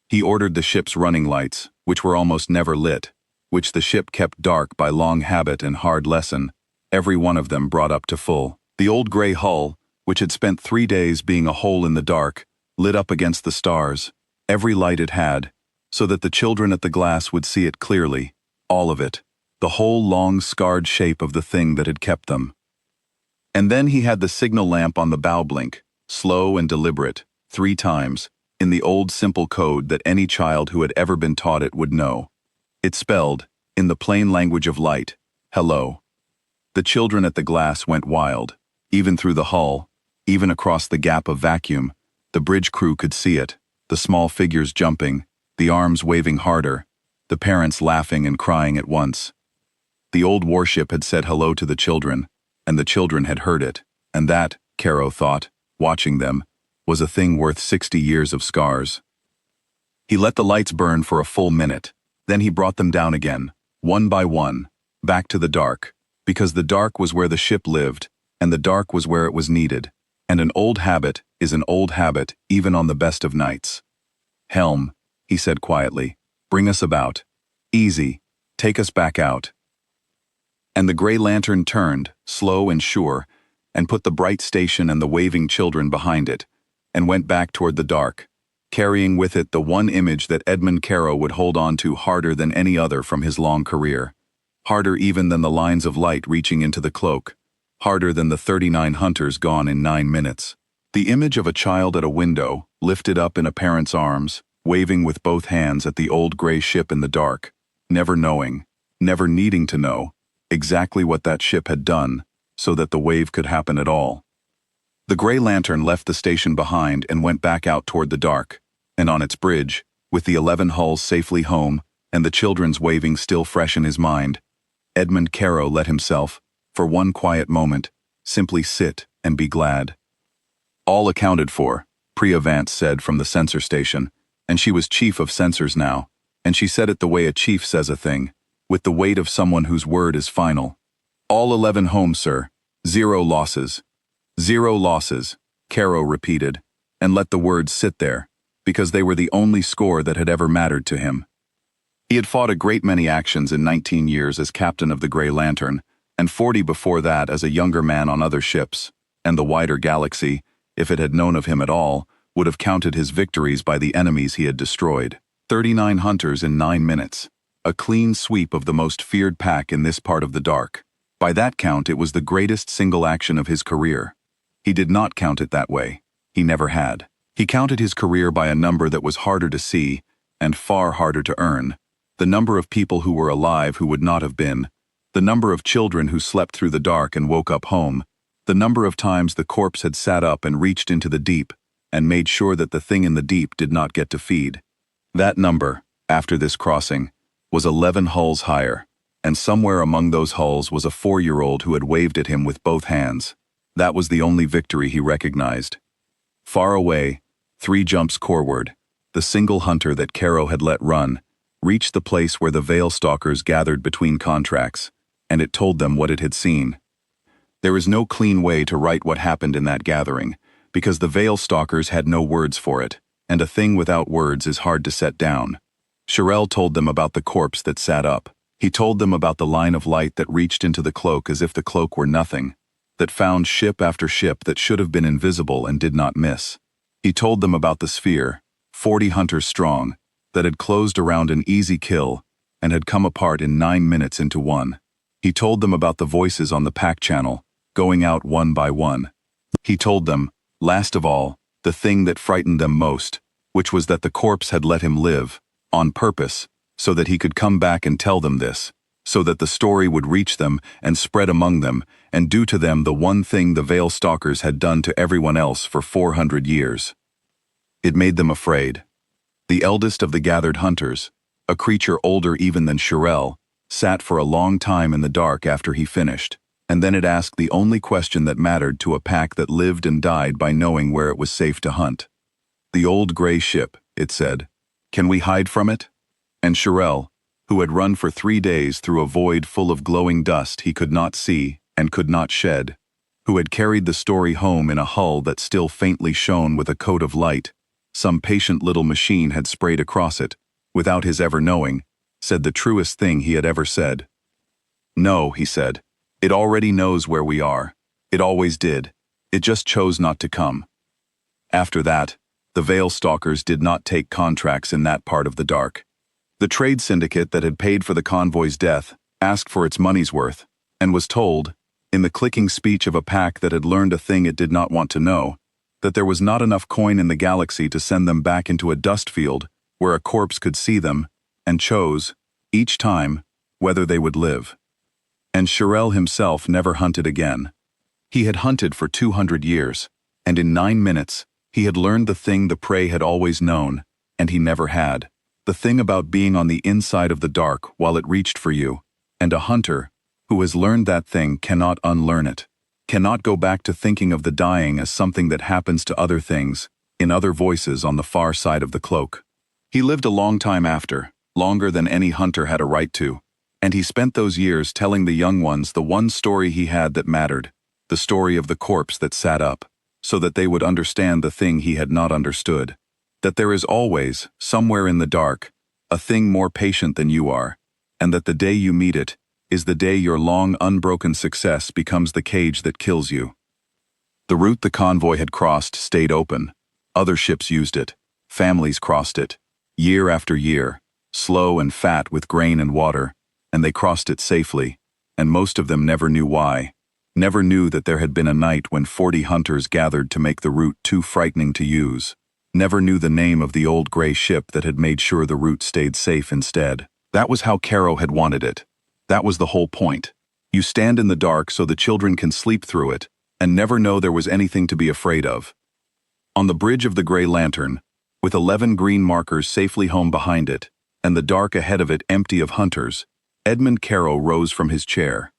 He ordered the ship's running lights, which were almost never lit, which the ship kept dark by long habit and hard lesson, every one of them brought up to full. The old gray hull, which had spent 3 days being a hole in the dark, lit up against the stars, every light it had, so that the children at the glass would see it clearly, all of it, the whole long scarred shape of the thing that had kept them. And then he had the signal lamp on the bow blink, slow and deliberate, 3 times, in the old simple code that any child who had ever been taught it would know. It spelled, in the plain language of light, hello. The children at the glass went wild. Even through the hull, even across the gap of vacuum, the bridge crew could see it, the small figures jumping, the arms waving harder, the parents laughing and crying at once. The old warship had said hello to the children, and the children had heard it, and that, Caro thought, watching them, was a thing worth 60 years of scars. He let the lights burn for a full minute, then he brought them down again, one by one, back to the dark, because the dark was where the ship lived, and the dark was where it was needed, and an old habit is an old habit even on the best of nights. Helm, he said quietly, bring us about. Easy, take us back out. And the Grey Lantern turned, slow and sure, and put the bright station and the waving children behind it, and went back toward the dark, carrying with it the one image that Edmund Caro would hold on to harder than any other from his long career, harder even than the lines of light reaching into the cloak, harder than the 39 hunters gone in 9 minutes. The image of a child at a window, lifted up in a parent's arms, waving with both hands at the old gray ship in the dark, never knowing, never needing to know, exactly what that ship had done, so that the wave could happen at all. The Grey Lantern left the station behind and went back out toward the dark, and on its bridge, with the 11 hulls safely home and the children's waving still fresh in his mind, Edmund Caro let himself, for one quiet moment, simply sit and be glad. All accounted for, Priya Vance said from the sensor station, and she was chief of sensors now, and she said it the way a chief says a thing, with the weight of someone whose word is final. All 11 home, sir. 0 losses. 0 losses, Caro repeated, and let the words sit there, because they were the only score that had ever mattered to him. He had fought a great many actions in 19 years as captain of the Grey Lantern, and 40 before that as a younger man on other ships, and the wider galaxy, if it had known of him at all, would have counted his victories by the enemies he had destroyed. 39 hunters in 9 minutes. A clean sweep of the most feared pack in this part of the dark. By that count, it was the greatest single action of his career. He did not count it that way. He never had. He counted his career by a number that was harder to see, and far harder to earn. The number of people who were alive who would not have been. The number of children who slept through the dark and woke up home. The number of times the corpse had sat up and reached into the deep, and made sure that the thing in the deep did not get to feed. That number, after this crossing, was 11 hulls higher, and somewhere among those hulls was a 4-year-old who had waved at him with both hands. That was the only victory he recognized. Far away, 3 jumps coreward, the single hunter that Caro had let run, reached the place where the Veil Stalkers gathered between contracts, and it told them what it had seen. There is no clean way to write what happened in that gathering, because the Veil Stalkers had no words for it, and a thing without words is hard to set down. Shirel told them about the corpse that sat up. He told them about the line of light that reached into the cloak as if the cloak were nothing, that found ship after ship that should have been invisible and did not miss. He told them about the sphere, 40 hunters strong, that had closed around an easy kill and had come apart in 9 minutes into one. He told them about the voices on the pack channel, going out one by one. He told them, last of all, the thing that frightened them most, which was that the corpse had let him live, on purpose, so that he could come back and tell them this, so that the story would reach them and spread among them and do to them the one thing the Veil Stalkers had done to everyone else for 400 years. It made them afraid. The eldest of the gathered hunters, a creature older even than Shirel, sat for a long time in the dark after he finished, and then it asked the only question that mattered to a pack that lived and died by knowing where it was safe to hunt. "The old gray ship," it said. "Can we hide from it?" And Shirel, who had run for 3 days through a void full of glowing dust he could not see and could not shed, who had carried the story home in a hull that still faintly shone with a coat of light, some patient little machine had sprayed across it, without his ever knowing, said the truest thing he had ever said. "No," he said. "It already knows where we are. It always did. It just chose not to come." After that, the Veil Stalkers did not take contracts in that part of the dark. The trade syndicate that had paid for the convoy's death asked for its money's worth, and was told, in the clicking speech of a pack that had learned a thing it did not want to know, that there was not enough coin in the galaxy to send them back into a dust field where a corpse could see them, and chose, each time, whether they would live. And Shirel himself never hunted again. He had hunted for 200 years, and in 9 minutes, he had learned the thing the prey had always known, and he never had. The thing about being on the inside of the dark while it reached for you, and a hunter, who has learned that thing, cannot unlearn it, cannot go back to thinking of the dying as something that happens to other things, in other voices on the far side of the cloak. He lived a long time after, longer than any hunter had a right to, and he spent those years telling the young ones the one story he had that mattered, the story of the corpse that sat up, so that they would understand the thing he had not understood, that there is always, somewhere in the dark, a thing more patient than you are, and that the day you meet it is the day your long unbroken success becomes the cage that kills you. The route the convoy had crossed stayed open. Other ships used it. Families crossed it. Year after year, slow and fat with grain and water, and they crossed it safely, and most of them never knew why, never knew that there had been a night when 40 hunters gathered to make the route too frightening to use, never knew the name of the old gray ship that had made sure the route stayed safe instead. That was how Caro had wanted it. That was the whole point. You stand in the dark so the children can sleep through it, and never know there was anything to be afraid of. On the bridge of the Gray Lantern, with 11 green markers safely home behind it, and the dark ahead of it empty of hunters, Edmund Caro rose from his chair.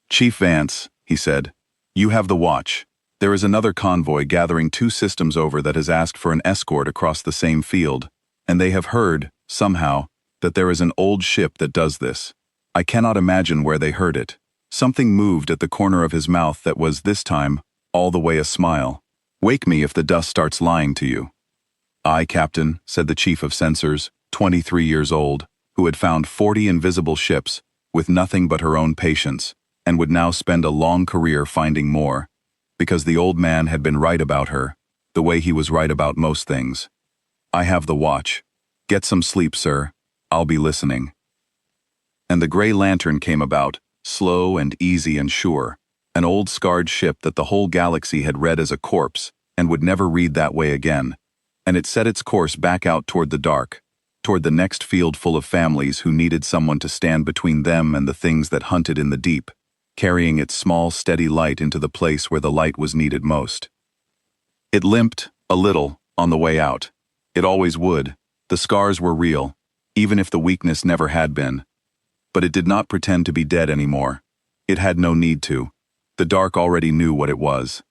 "Chief Vance," he said, "you have the watch. There is another convoy gathering 2 systems over that has asked for an escort across the same field, and they have heard, somehow, that there is an old ship that does this. I cannot imagine where they heard it." Something moved at the corner of his mouth that was, this time, all the way a smile. "Wake me if the dust starts lying to you." "Aye, Captain," said the chief of censors, 23 years old, who had found 40 invisible ships, with nothing but her own patience, and would now spend a long career finding more, because the old man had been right about her, the way he was right about most things. "I have the watch. Get some sleep, sir. I'll be listening." And the Gray Lantern came about, slow and easy and sure, an old scarred ship that the whole galaxy had read as a corpse and would never read that way again, and it set its course back out toward the dark, toward the next field full of families who needed someone to stand between them and the things that hunted in the deep, carrying its small, steady light into the place where the light was needed most. It limped, a little, on the way out. It always would. The scars were real, even if the weakness never had been. But it did not pretend to be dead anymore. It had no need to. The dark already knew what it was.